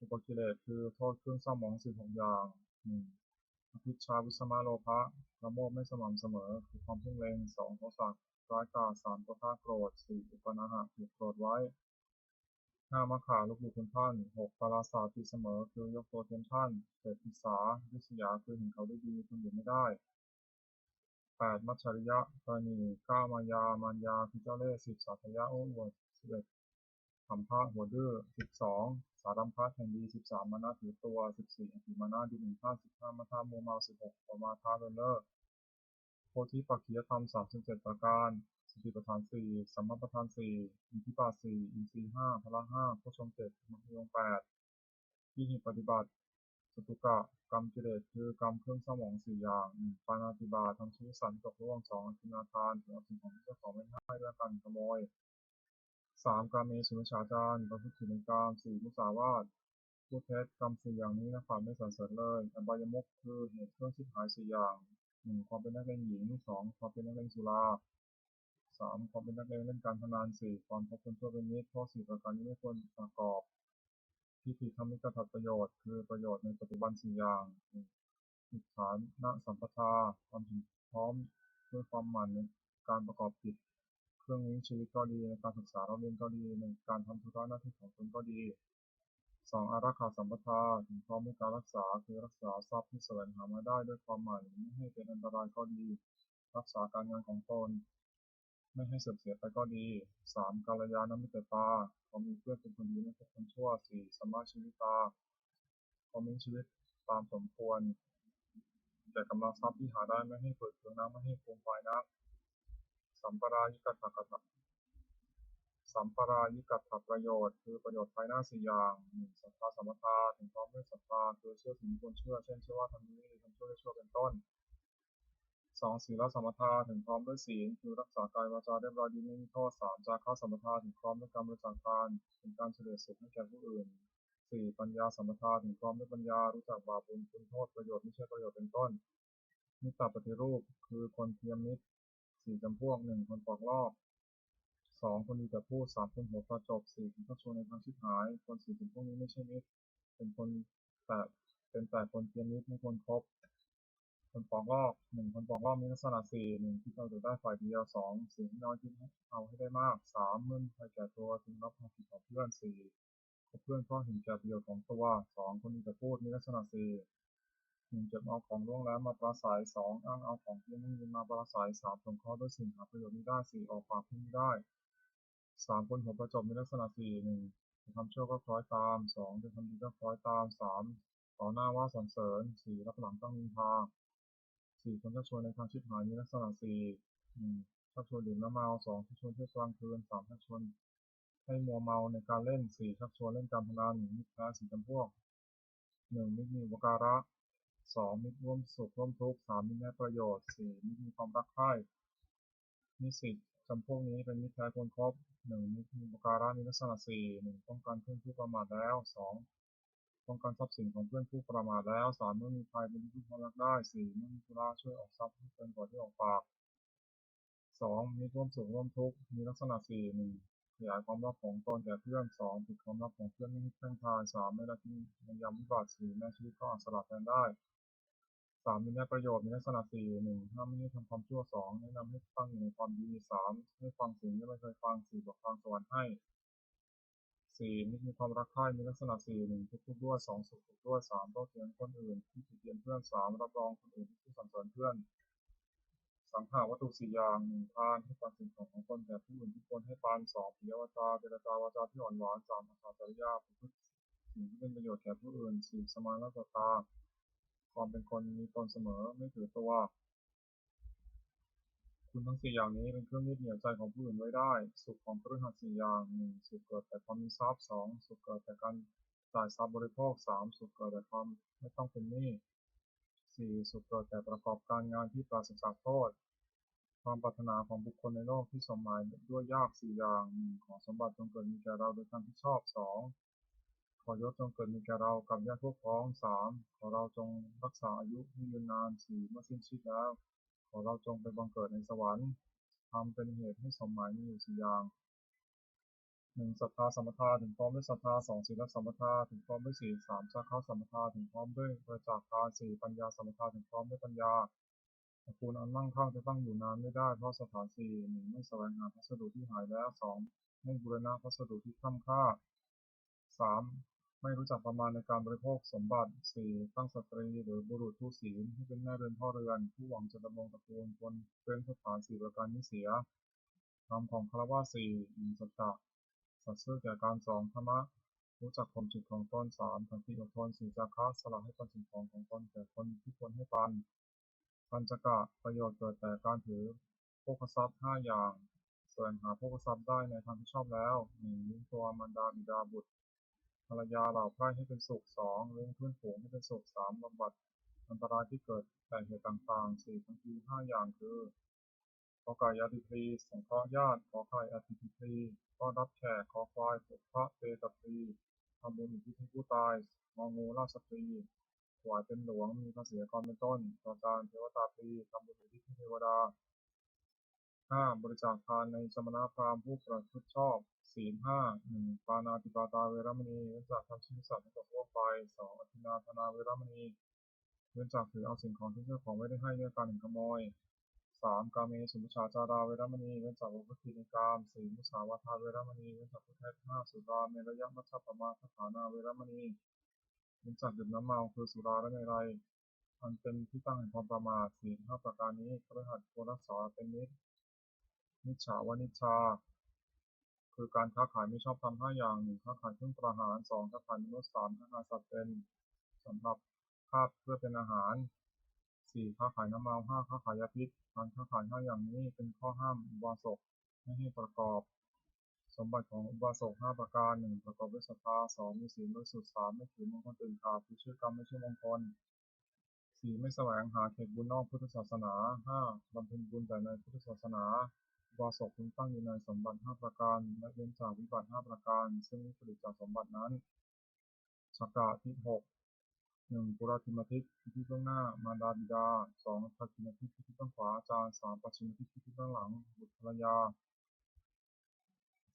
อุปกิเลสคือโทษเครื่องเศร้าหมอง16อย่างอภิชฌาวิสมาโลภะละโมบไม่สม่ำเสมอคือความเพ่งเล็ง2โทสะร้ายกาจ3โกธาโกรธ4อุปนาหะถูกโกรธไว้5มัคคะลบหลู่คุณท่าน6ปราศาสตีเสมอคือยกตัวเทียมท่าน7อิสาริษยาคือเห็นเขาได้ดีคนอื่นไม่ได้8มัจฉริยะกรณี9มายามารยาคือเจ้าเล่ห์10สัพพยะโอ้อวด11สัมภะหัวดื้อ12สารัมภะแห่งดี13มานะถือตัว14อภิมานะดินพลาด15มัทธามัวเมา16ปมาทาเลินเล่อโพธิปักขิยธรรม37ประการสติปัฏฐาน4สัมมาปัฏฐาน4อิทธิบาท4อินทรีย์5พละ5โพชฌงค์7มรรคมีองค์8ที่หิปฏิบัติสตุกะกรรมกิเลสคือกรรมเครื่องเศร้าหมอง4อย่างปาณาติบาตทำชีวิตสันตกร่วง2อธินาทานถึงเอาสิ่งของที่เจ้าของไม่ให้ด้วยการขโมย3กาเมสุมิจฉาจารประพฤติผิดในกาม4มุสาวาทพูดเท็จกรรม4อย่างนี้นะความไม่สรรเสริญเลยอบายมุขคือเหตุเครื่องชิบหาย4อย่างความเป็นนักเลงหญิง2ความเป็นนักเลงสุรา3ความเป็นนักเลงเล่นการพนัน4ความพบคนชั่วเป็นมิตรข้อ4ประการนี้ไม่ควรประกอบทิฏฐิธรรมิกขัดประโยชน์คือประโยชน์ในปัจจุบัน4อย่างอิทธานะสัมปทาความถึงพร้อมด้วยความหมั่นในการประกอบกิจเครื่องลี้ชีวิตก็ดีในการศึกษาเราเรียนก็ดีในการทำธุระหน้าที่ของตนก็ดี2อารักขาสัมปทาถึงพร้อมในการรักษาคือรักษาทรัพย์ที่แสวงหามาได้ด้วยความหมั่นไม่ให้เป็นอันตรายก็ดีรักษาการงานของตนไม่ให้เสื่อมเสียไปก็ดี3กัลยาณมิตรตาความมีเพื่อนเป็นคนดีไม่เป็นคนชั่ว4สัมมาชีวิตาความมีชีวิตตามสมควรแก่กำลังทรัพย์ที่หาได้ไม่ให้เปิดเผยนักไม่ให้ฟูมไฟนักสัมปรายิกัตถกถะสัมปรายิกัตถประโยชน์คือประโยชน์ภายหน้า4อย่างศรัทธาสัมปทาถึงพร้อมด้วยศรัทธาคือเชื่อถึงควรเชื่อเช่นเชื่อว่าทำดีไม่ดีทำชั่วได้ชั่วเป็นต้น2ศีลสัมปทาถึงพร้อมด้วยศีลคือรักษากายวาจาเรียบร้อยดีไม่มีโทษ3จาคะสัมปทาถึงพร้อมด้วยการบริจาคทานถึงการเฉลี่ยสุขให้แก่ผู้อื่น4ปัญญาสัมปทาถึงพร้อมด้วยปัญญารู้จักบาปบุญคุณโทษประโยชน์ไม่ใช่ประโยชน์เป็นต้นมิตรปฏิรูปคือคนเทียมมิตร4จำพวก1คนปอกลอก2คนดีแต่พูด3คนหัวประจบ4คนชักชวนในทางชิบหายคน4ถึงพวกนี้ไม่ใช่มิตรเป็นคนแต่เป็นแต่คนเทียมมิตรไม่ควรคบคนปอกลอกคนปอกลอกมีลักษณะ4คิดเอาแต่ได้ฝ่ายเดียว2สิ่งที่น้อยคิดเอาให้ได้มาก3เมื่อมีใครแก่ตัวจึงรับความผิดของเพื่อน4คบเพื่อนเพราะเห็นแก่ประโยชน์ของตัว2คนดีแต่พูดมีลักษณะ4เก็บเอาของล่วงแล้วมาปราศัย2อ้างเอาของที่ไม่มีมาปราศัย3สงเคราะห์ด้วยสิ่งหาประโยชน์ไม่ได้4ออกปากพูดไม่ได้3คนหัวประจบมีลักษณะ4จะทำชั่วก็คล้อยตาม2จะทำดีก็คล้อยตาม3ต่อหน้าว่าสรรเสริญ4รับหลังตั้งนินทา4คนชักชวนในทางชิบหายมีลักษณะ4ชักชวนดื่มน้ำเมา2ชักชวนเที่ยวกลางคืน3ชักชวนให้มัวเมาในการเล่น4ชักชวนเล่นการพนันมิตรแท้4จำพวก1มิตรมีอุปการะ2มิตรร่วมสุขร่วมทุกข์3มิตรได้ประโยชน์4มิตรมีความรักใคร่นิสิตจำพวกนี้เป็นมิตรแท้ควรครบ1มิตรมีอุปการะมีลักษณะ4 1ป้องกันเพื่อนผู้ประมาทแล้ว2ป้องกันทรัพย์สินของเพื่อนผู้ประมาทแล้ว3เมื่อมีภัยเป็นที่พึ่งพาได้4เมื่อมีธุระช่วยออกทรัพย์ให้เกินกว่าที่ออกปาก2มิตรร่วมสุขร่วมทุกข์มีลักษณะ4 1ขยายความลับของตนแก่เพื่อน2ปิดความลับของเพื่อนไม่ให้แพร่งพราย3ไม่ละทิ้งในยามวิบัติ4แม้ชีวิตก็อาจสละแทนได้3มีได้ประโยชน์มีลักษณะ4 1ห้ามไม่ให้ทำความชั่ว2แนะนำให้ตั้งอยู่ในความดี3ให้ฟังสิ่งที่ไม่เคยฟัง4บอกทางสวรรค์ให้ สี่มิตรมีความรักใคร่มีลักษณะสี่หนึ่งทุกข์ด้วยสองสุขด้วยสามโต้เถียงคนอื่นที่ติเตียนเพื่อนสามรับรองคนอื่นที่สรรเสริญเพื่อนสังหาวัตถุสี่อย่างหนึ่งทานให้ปันสิ่งของตนแก่ผู้อื่นที่ควรให้ปันสองปิยวาจาเจรจาวาจาที่อ่อนหวานสามภาษาจริยาประพฤติสิ่งที่เป็นประโยชน์แก่ผู้อื่นสี่สมาธิตาความเป็นคนมีตนเสมอไม่ถือตัวคุณทั้งสี่อย่างนี้เป็นเครื่องยึดเหนี่ยวใจของผู้อื่นไว้ได้สุขของพฤหัสสี่อย่างหนึ่งสุขเกิดแต่ความมีทรัพย์สองสุขเกิดแต่การจ่ายทรัพย์บริโภคสามสุขเกิดแต่ความไม่ต้องเป็นหนี้สี่สุขเกิดแต่ประกอบการงานที่ปราศจากโทษความปรารถนาของบุคคลในโลกที่สมหมายด้วยยากสี่อย่างหนึ่งขอสมบัติจงเกิดมีแก่เราโดยการที่ชอบสองขอยศจงเกิดมีแก่เรากับญาติพวกพ้องสามขอเราจงรักษาอายุให้ยืนนานสี่เมื่อสิ้นชีพแล้วขอเราจงไปบังเกิดในสวรรค์ทำเป็นเหตุให้สมหมายมีอยู่สี่อย่างหนึ่งศรัทธาสัมปทาถึงพร้อมด้วยศรัทธาสองศีลสัมปทาถึงพร้อมด้วยศีลสามจาคะสัมปทาถึงพร้อมด้วยบริจาคทานสี่ปัญญาสัมปทาถึงพร้อมด้วยปัญญาตระกูลอันมั่งคั่งจะตั้งอยู่นานไม่ได้เพราะสถานสี่หนึ่งไม่แสวงหาพัสดุที่หายแล้วสองไม่บูรณะพัสดุที่ค่ำค่าสามไม่รู้จักประมาณในการบริโภคสมบัติสี่ตั้งสตรีหรือบุรุษทุศีลที่เป็นแม่เรือนพ่อเรือนผู้หวังจะดำรงตระกูลควรเว้นสถานสี่ประการนี้เสียธรรมของคฤหัสถ์สี่หนึ่งสัจจะสัตย์ซื่อแก่การสองธรรมะรู้จักข่มจิตของตนสามขันติอดทนสี่จาคะสละให้ปันสิ่งของของตนแก่คนที่ควรให้ปันปัญจกะประโยชน์เกิดแต่การถือโภคทรัพย์ห้าอย่างแสวงหาโภคทรัพย์ได้ในทางที่ชอบแล้วหนึ่งเลี้ยงตัวมารดาบิดาบุตรภรรยาเหล่าใกล้ให้เป็นสุขสองเลี้ยงเพื่อนฝูงให้เป็นสุขสามบำบัดอันตรายที่เกิดแต่เหตุต่างๆสี่ทันทีห้าอย่างคือขอไก่อธิปรีสงเคราะห์ญาติขอไข่อธิปรีต้อนรับแขกขอควายปุพพะเตตปรีทำบุญอุทิศให้ผู้ตายงองูราชปรีถวายเป็นหลวงมีภาษีกรเป็นต้นต่อการเทวตาปรีทำบุญอุทิศให้เทวดาห้าบริจาคทานในสมณพราหมณ์ผู้ประพฤติชอบศีลห้าหนึ่งปานาติปาตาเวรมณีเว้นจากทำชีวิตสัตว์ให้ตกโลกไปสองอธินาทนาเวรมณีเว้นจากถือเอาสิ่งของที่เจ้าของไม่ได้ให้ด้วยการขโมยสามกาเมสุมิชฌาจาราเวรมณีเว้นจากประพฤติในกามสี่มุสาวาทาเวรมณีเว้นจากประพฤติห้าสุราเมรยมัชฌัปปมาทฐานาเวรมณีเว้นจากดื่มน้ำเมาคือสุราและเมรัยอันเป็นที่ตั้งแห่งความประมาทศีลห้าประการนี้พฤหัสควรรักษาเป็นนิจนิจฉาวนิชฌาคือการค้าขายไม่ชอบธรรมห้าอย่างหนึ่งค้าขายเครื่องประหารสองค้าขายมนุษย์สามค้าขายสัตว์เป็นสำหรับคาบเพื่อเป็นอาหารสี่ค้าขายน้ำเมาห้าค้าขายยาพิษการค้าขายห้าอย่างนี้เป็นข้อห้ามอุบาสกไม่ให้ประกอบสมบัติของอุบาสกห้าประการหนึ่งประกอบด้วยศรัทธาสองมีศีลบริสุทธิ์สามไม่ถือมงคลตื่นขาดคือชื่อกรรมไม่ใช่มงคลสี่ไม่แสวงหาเขตบุญนอกพุทธศาสนาห้าบำเพ็ญบุญแต่ในพุทธศาสนาอุบาสกพึงตั้งอยู่ในสมบัติห้าประการและเว้นจากวิบัติห้าประการซึ่งผลิตจากสมบัตินั้นชักกะที่หกหนึ่งปุราธิมทิศที่เบื้องหน้ามารดาบิดาสองทักษิณทิศที่เบื้องขวาอาจารย์สามปัจฉิมทิศที่เบื้องหลังบุตรภรรยา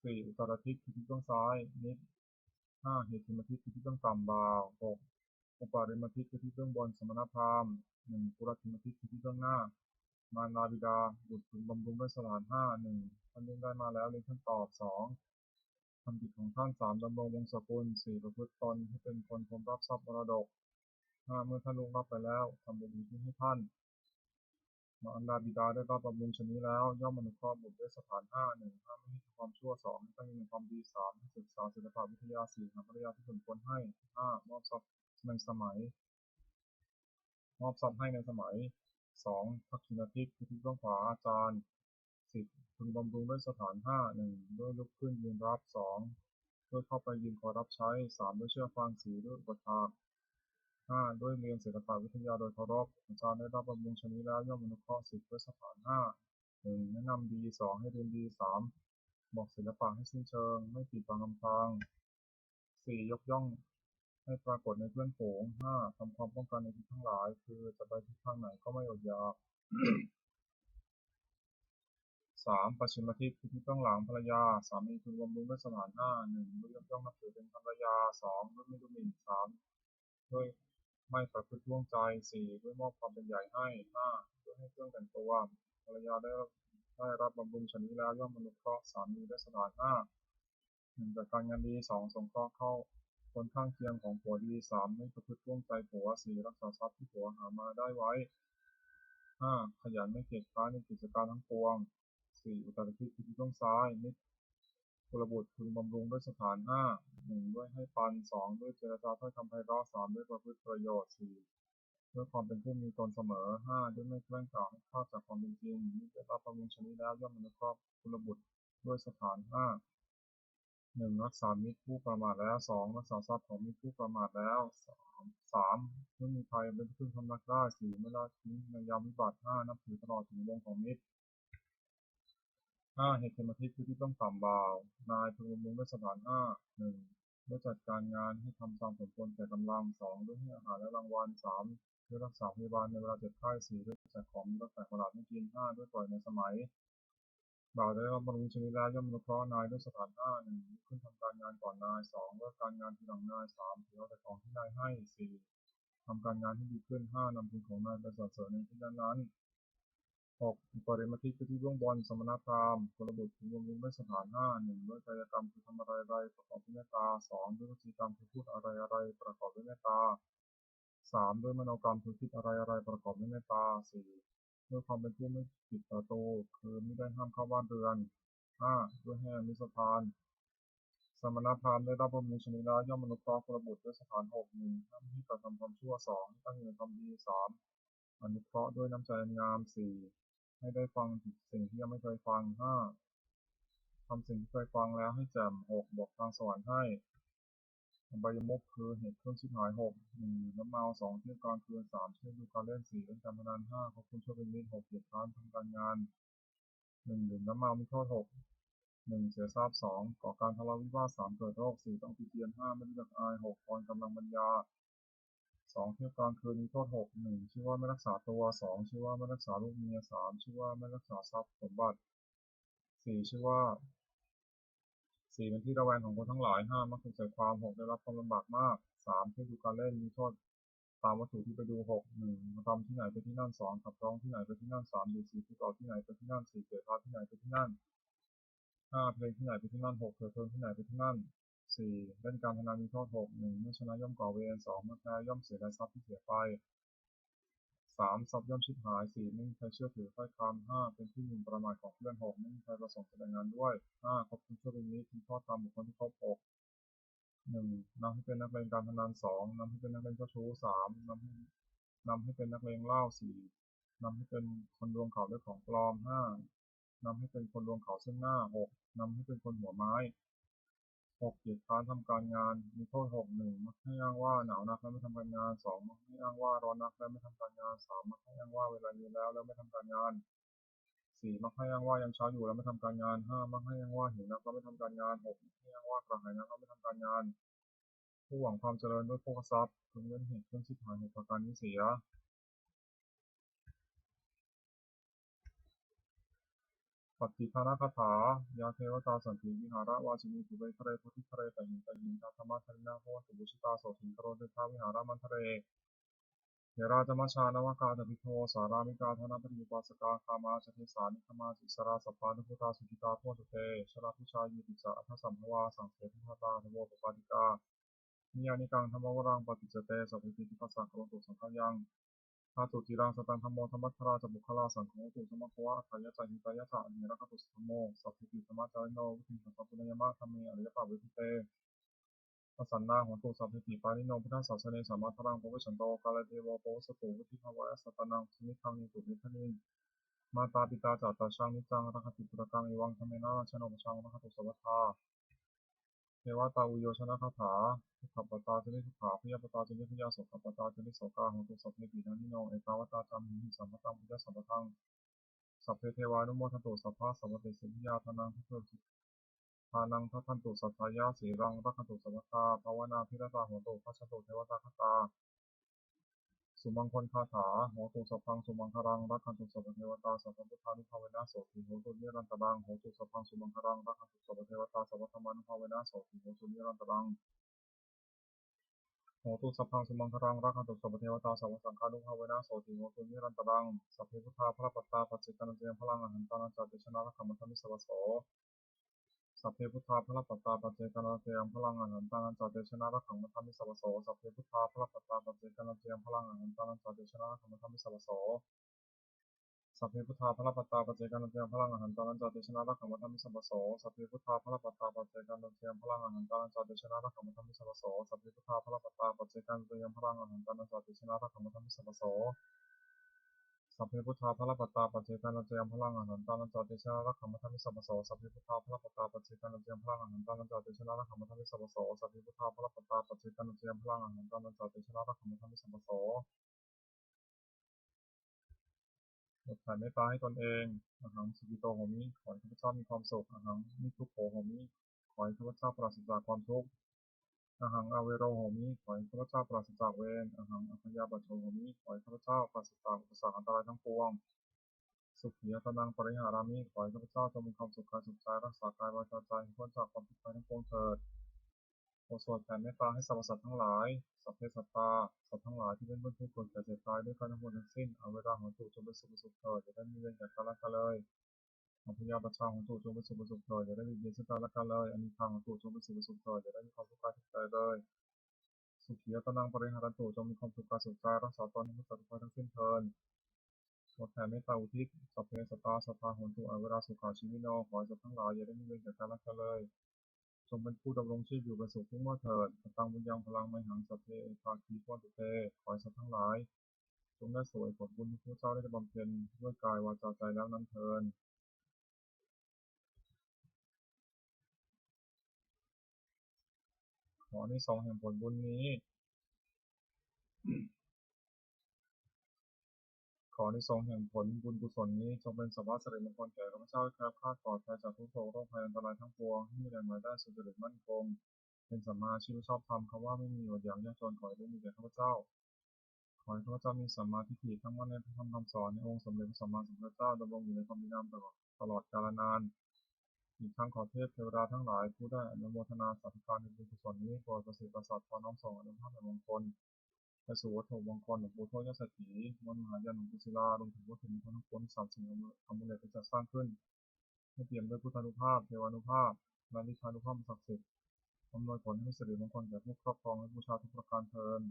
สี่อุตรทิศที่เบื้องซ้ายนิดห้าเหตุทิศที่เบื้องต่ำบ่าวหกอุปาริมทิศที่เบื้องบนสมณพราหมณ์หนึ่งปุราธิมทิศที่เบื้องหน้ามารดาบิดาบุตรพึงบำรุงด้วยสถานห้าหนึ่งท่านเลี้ยงได้มาแล้วเลี้ยงท่านตอบสองทำกิจของท่านสามดำรงวงศกุลสี่ประพฤติตนให้เป็นคนคมรับทรัพย์มรดกห้าเมื่อท่านลุรับไปแล้วทำบุญอุทิศให้ท่านมารดาบิดาได้รับบำรุงชนี้แล้วย่อมอนุเคราะห์บุตรด้วยสถานห้าหนึ่งห้ามไม่ให้ทำความชั่วสองให้ตั้งอยู่ในความดีสามให้ศึกษาศิลปวิทยาสี่หาภรรยาที่สมควรให้ห้ามอบทรัพย์ในสมัยมอบทรัพย์ให้ในสมัยสองทักษิณทิศที่เบื้องขวาอาจารย์สิบพึงบำรุงด้วยสถานห้าหนึ่งด้วยลุกขึ้นยืนรับสองด้วยเข้าไปยืนขอรับใช้สามด้วยเชื่อฟังสี่ด้วยอุปถากห้าด้วยเรียนศิลปวิทยาโดยเคารพอาจารย์ได้รับบำรุงชนี้แล้วย่อมอนุเคราะห์สิบด้วยสถานห้าหนึ่งแนะนำดีสองให้เรียนดีสามบอกศิลปะให้สิ้นเชิงไม่ปิดบังอำพรางสี่ยกย่องให้ปรากฏในเพื่อนฝูงห้าทำความป้องกันในทิศทั้งหลายคือจะไปทิศทางไหนก็ไม่อดอยากสามปัจฉิมทิศที่เบื้องหลังภรรยาสามีพึงบำรุงด้วยสถานห้าหนึ่งด้วยยกย่องนับถือเป็นภรรยาสองด้วยไม่ดูหมิ่นสามด้วยไม่ประพฤติล่วงใจสี่ด้วยมอบความเป็นใหญ่ให้ห้าด้วยให้เครื่องแต่งตัวภรรยาได้รับบำรุงชนนี้แล้วย่อมอนุเคราะห์สามีได้สถานห้า 1จัดการงานดี2สงเคราะห์เข้าคนข้างเคียงของผัวดี3ไม่ประพฤติร่วมใจผัว4รักษาทรัพย์ที่ผัวหามาได้ไว้5ขยันไม่เกียจคร้านในกิจการทั้งปวง4อุตริคือที่ต้องซ้ายมิตรกุลบุตรพึงบำรุงด้วยสถาน1ด้วยให้ปัน2ด้วยเจรจาถ้อยคำไพเราะ3ด้วยประพฤติประโยชน์4ด้วยความเป็นผู้มีตนเสมอ5ด้วยไม่แกล้งกล่าวให้พลาดจากความเป็นจริงมิตรได้รับประมุขชนิดแล้วย่อมอนุเคราะห์กุลบุตรด้วยสถาน1รักษามิตรผู้ประมาทแล้ว2รักษาทรัพย์ของมิตรผู้ประมาทแล้ว3ไม่มีภัยเป็นที่พึ่งพำนักได้4ไม่ละทิ้งในยามวิบัติ5นับถือตลอดถึงวงของมิตรเหตุเทมทิศคือที่ต้องต่ำบ่าวนายพึงบำรุงด้วยสถาน1ด้วยจัดการงานให้ทำตามสมควรแก่กำลัง2ด้วยให้อาหารและรางวัล3ด้วยรักษาพยาบาลในเวลาเจ็บไข้4ด้วยแจกของมีรสแปลกประหลาดให้กิน5ด้วยปล่อยในสมัยบ่าวได้รับบำรุงชนิดแล้วย่อมอนุเคราะห์นายด้วยสถาน1ลุกขึ้นทำการงานก่อนนาย2เลิกการงานทีหลังนาย3ถือเอาแต่ของที่นายให้4ทำการงานให้ดีขึ้น5นำคุณของนายไปสรรเสริญในที่นั้น6ปริมาทิคือที่เบื้องบนสมณพราหมณ์กุลบุตรพึงบำรุงด้วยสถาน1ด้วยกายกรรมคือทำอะไรประกอบด้วยเมตตา2ด้วยวจีกรรมคือพูดอะไรประกอบด้วยเมตตา3ด้วยมโนกรรมคือคิดอะไรประกอบด้วยเมตตา4ด้วยความเป็นผู้ไม่ปิดประตูคือไม่ได้ห้ามเข้าบ้านเรือนด้วยให้อามิสทานสมณพราหมณ์ได้รับบำรุงชนิดแล้วย่อมอนุเคราะห์กุลบุตรด้วยสถาน1ห้ามให้กระทำความชั่ว2ให้ตั้งอยู่ในความดี3อนุเคราะห์ด้วยน้ำใจอันงาม4ให้ได้ฟังสิ่งที่ยังไม่เคยฟังทำสิ่งที่เคยฟังแล้วให้แจ่ม6บอกทางสวรรค์ให้อบายมุขคือเหตุเครื่องชิบหาย1น้ำเมา2เที่ยวกลางคืน3เที่ยวดูการเล่น4เล่นการพนัน5คบคุณชั่วเป็นมิตร6เกียรติค้านทำการงานดื่มน้ำเมามีโทษ6 1เสียทรัพย์2ก่อการทะเลาะวิวาท3เกิดโรค4ต้องติเตียน5ไม่รู้จักอาย6พรกำลังปัญญา2เที่ยวกลางคืนมีโทษ6 1ชื่อว่าไม่รักษาตัว2ชื่อว่าไม่รักษาลูกเมีย3ชื่อว่าไม่รักษาทรัพย์สมบัติ4ชื่อว่าเป็นที่ระแวงของคนทั้งหลาย5มักถูกใส่ความ6ได้รับความลำบากมาก3เที่ยวดูการเล่นมีโทษตามวัตถุที่ไปดู6 1รำที่ไหนไปที่นั่น2ขับร้องที่ไหนไปที่นั่น3ดี4ที่ต่อที่ไหนไปที่นั่น4เกิดพาที่ไหนไปที่นั่นเพลงที่ไหนไปที่นั่น6เถิดเทิงที่ไหนไปที่นั่น4เล่นการพนันมีโทษ6 1เมื่อชนะย่อมก่อเวร2เมื่อแพ้ย่อมเสียทรัพย์ที่เสียไป3ทรัพย์ย่อมชิบหาย4ไม่มีใครเชื่อถือถ้อยคำ5เป็นที่หมิ่นประมาทของเพื่อน6ไม่มีใครประสงค์จะแต่งงานด้วย5คบคุณชั่วเป็นมิตรทิ้งทอดตามบุคคลที่คบ6 1นำให้เป็นนักเลงการพนัน2นำให้เป็นนักเลงเจ้าชู้3นำให้เป็นนักเลงเหล้า4นำให้เป็นคนลวงเขาด้วยของปลอม5นำให้เป็นคนลวงเขาซึ่งหน้า6นำให้เป็นคนหัวไม้6เกียรติค้านทำการงานมีโทษ6 1มักให้อ้างว่าหนาวนักแล้วไม่ทำการงาน2มักให้อ้างว่าร้อนนักแล้วไม่ทำการงาน3มักให้อ้างว่าเวลาเย็นแล้วไม่ทำการงาน4มักให้อ้างว่ายังเช้าอยู่แล้วไม่ทำการงาน5มักให้อ้างว่าหิวนักแล้วไม่ทำการงาน6มักให้อ้างว่ากระหายนักแล้วไม่ทำการงานผู้หวังความเจริญด้วยโภคทรัพย์พึงเว้นเหตุเครื่องชิบหาย6ประการนี้เสียปฏิภาณคาถายาเทวตาสันติวิหารวาชินีปุเบทะเรพุทธิทะเรตหินตหินทัตมะทรินาโหตุบุชิตาโสถิงกโรเดทาวิหารามันทะเรเทราจมัชชานวกาตพิโทสารามิกาธนปริปัสสกาคามาชเทสานิคมาจิสราสัพพานุพุตาสุจิตาโพสุเตชราพุชายิติจาอัทสัมภวาสังเสพิทาตาทโวปปาติกานิยานิกังธรรมวรังปฏิจเตสัพพิติปัสสังโรตุสังขยังธาตุจิรังสตังธรรมโมธรรมัทราจะบุคลาสังโฆตุสมัคควะขายะจาหิตายะจาอเนรคตุสัมโมสัพพิติธรรมจารโนวิธิสัพพปุญญมะธรรมเมอริยปาวิธิเตปสันนาหัวตุสัพพิติปานิโนพุทธศาสเนสัมมาทรังโพวิชันโตกาลเทวโปสตุวิธิภวะสัตนังสมิทังนิตุนิทนิงมาตาปิตาจัตตาช่างนิจังรักติปุรกังเอวังธรรมนาชนปชังรักตุสัพพทาเทวตาอุโยชนะคาถาขับปตาจนิสุขาพิยปตาจนิพยาโสขับปตาจนิโสกาหัวตุสัพเพปินานิโนเอกาวตาจามิหิสัมปตังพุทธสัพพทังสัพเพเทวานุโมทันตุสัพพะสัพพเตสิยาธนังทุกข์ทานังทัพพันตุสัทธายาสีรังรักขันตุสัพพตาภาวนาพิรตาหัวตุพัชตุเทวตาคตาสุมังคลคาถาหัวตุสัพพังสุมังครังรักขันตุสัพพเทวตาสัพพพุทธานุภาเวนะโสติหัวตุนิรันตรังหัวตุสัพพังสุมังครังรักขันตุสัพพเทวตาสัพพธรรมานุภาเวนะโสติหัวตุนิรันตรังหัวตุสัพพังสุมังครังรักขันตุสัพพเทวตาสัพพสังฆานุภาเวนะโสติหัวตุนิรันตรังสัพเพพุทธาพระปัตตาปัจเจกนันเจยพลังอหันตานาจาเตชนะรักขมัทธมิสวะโส สัพเพพุทธาพระปัตตาปัจเจกนันเตยมพลังอหันตานันจาเตชนะรักขังมัทธามิสัพพโสสัพเพพุทธาพระปัตตาปัจเจกนันเตยมพลังอหันตานันจาเตชนะรักขังมัทธามิสัพพโสสัพเพพุทธาพระปัตตาปัจเจกนันเตยมพลังอหันตานันจาเตชนะรักขังมัทธามิสัพพโสสัพเพพุทธาพระปัตตาปัจเจกนันเตยมพลังอหันตานันจาเตชนะรักขังมัทธามิสัพพโสสัพเพพุทธาพระปัตตาปัจเจกนันเตยมพลังอหันตานันจาเตชนะรักขังมัทธามิสัพพโสสัพเพพุทธาพระปัตตาปัจเจกนันเตยมพลังอหันตานันจาเตชนะรักขังมัทธามิสัพพโสสัพเพพุทธาพระปัตตาปัจเจกนันเตยมพลังอหันตานันจาเตชนะรักขังมัทธามิสัพพโสสัพเพพุทธาพระปัตตาปัจเจกนันเตยมพลังอหันตานันจาเตชนะรักขังมัทธามิสัพพโสบทแผ่เมตตาให้ตนเองอหังสุขิโตโหมิขอให้ข้าพเจ้ามีความสุขอหังมิทุกโขโหมิขอให้ข้าพเจ้าปราศจากความทุกข์อหังอเวโรโหมิขอให้ข้าพเจ้าปราศจากเวรอหังอพยาบาโชโหมิขอให้ข้าพเจ้าปราศจากอุปสรรคอันตรายทั้งปวงสุขียตนังปริหารามิขอให้ข้าพเจ้าจงมีความสุขกายสุขใจรักษากายวาจาใจให้พ้นจากความทุกข์ภัยทั้งปวงเถิดโปรดสวดแผ่เมตตาให้สรรพสัตว์ทั้งหลายสัพเพสัตตาสัตว์ทั้งหลายที่เป็นเพื่อนผู้เกิดแก่เจ็บตายด้วยกันทั้งหมดทั้งสิ้นเอาเวลาของตู่จงเป็นสุขเถิดอย่าได้มีเวรแก่กันและกันเลยอพยาบาชาของตู่จงเป็นสุขเถิดอย่าได้มีเบียดซึ่งกันและกันเลยอานิจจังของตู่จงเป็นสุขเถิดอย่าได้มีความทุกข์กายทุกข์ใจเลยสุขียตนังปริหารันตุจงมีความสุขกายสุขใจรักษาตนให้พ้นจากทุกภัยทั้งสิ้นเถิดสวดแผ่เมตตาอุทิศสัพเพสัตตาสัพพะโหนตุอเวราสุขาชีวิโนขอให้สัตว์ทั้งหลายอย่าได้มีเวรแก่กันและกันเลยจงเป็นผู้ดำรงชีพอยู่เป็นสุขทุกเมื่อเถิดตังบุญยังพลังไมหังสัพเพภาคีพวันตุเตขอให้สัตว์ทั้งหลายจงได้สวยผลบุญที่พระเจ้าได้บำเพ็ญด้วยกายวาจาใจแล้วนั้นเถิดขออานิสงส์แห่งผลบุญนี้ขออานิสงส์แห่งผลบุญกุศลนี้จงเป็นสัพพะสิริมงคลแก่ข้าพเจ้าให้แคล้วคลาดปลอดภัยจากทุกโศกโรคภัยอันตรายทั้งปวงให้มีแรงไหลได้สุจริตมั่นคงเป็นสัมมาอาชีพชอบธรรมคำว่าไม่มีอดอยากยากจนขอให้ได้มีแก่ข้าพเจ้าขอให้ข้าพเจ้ามีสัมมาทิฏฐิทั้งมั่นในพระธรรมคำสอนในองค์สมเด็จพระสัมมาสัมพุทธเจ้าดำรงอยู่ในความดีงามตลอดกาลนานอีกทั้งขอเทพเทวดาทั้งหลายผู้ได้อนุโมทนาสาธุการในบุญกุศลนี้โปรดประสิทธิ์ประสาทพรน้อมส่งอนุภาพแห่งมงคลไปสู่วัตถุมงคลหลวงปู่ทวดยศถีมนมหายันหลวงปู่ศิลารวมถึงวัตถุมงคลทั้งปวงที่สามสิ่งอำนวยที่จะสร้างขึ้นให้เปี่ยมด้วยพุทธานุภาพเทวานุภาพและนิพพานุภาพศักดิ์สิทธิ์อำนวยผลให้สิริมงคลแก่ผู้ครอบครองและบูชาทุกประการเทอญ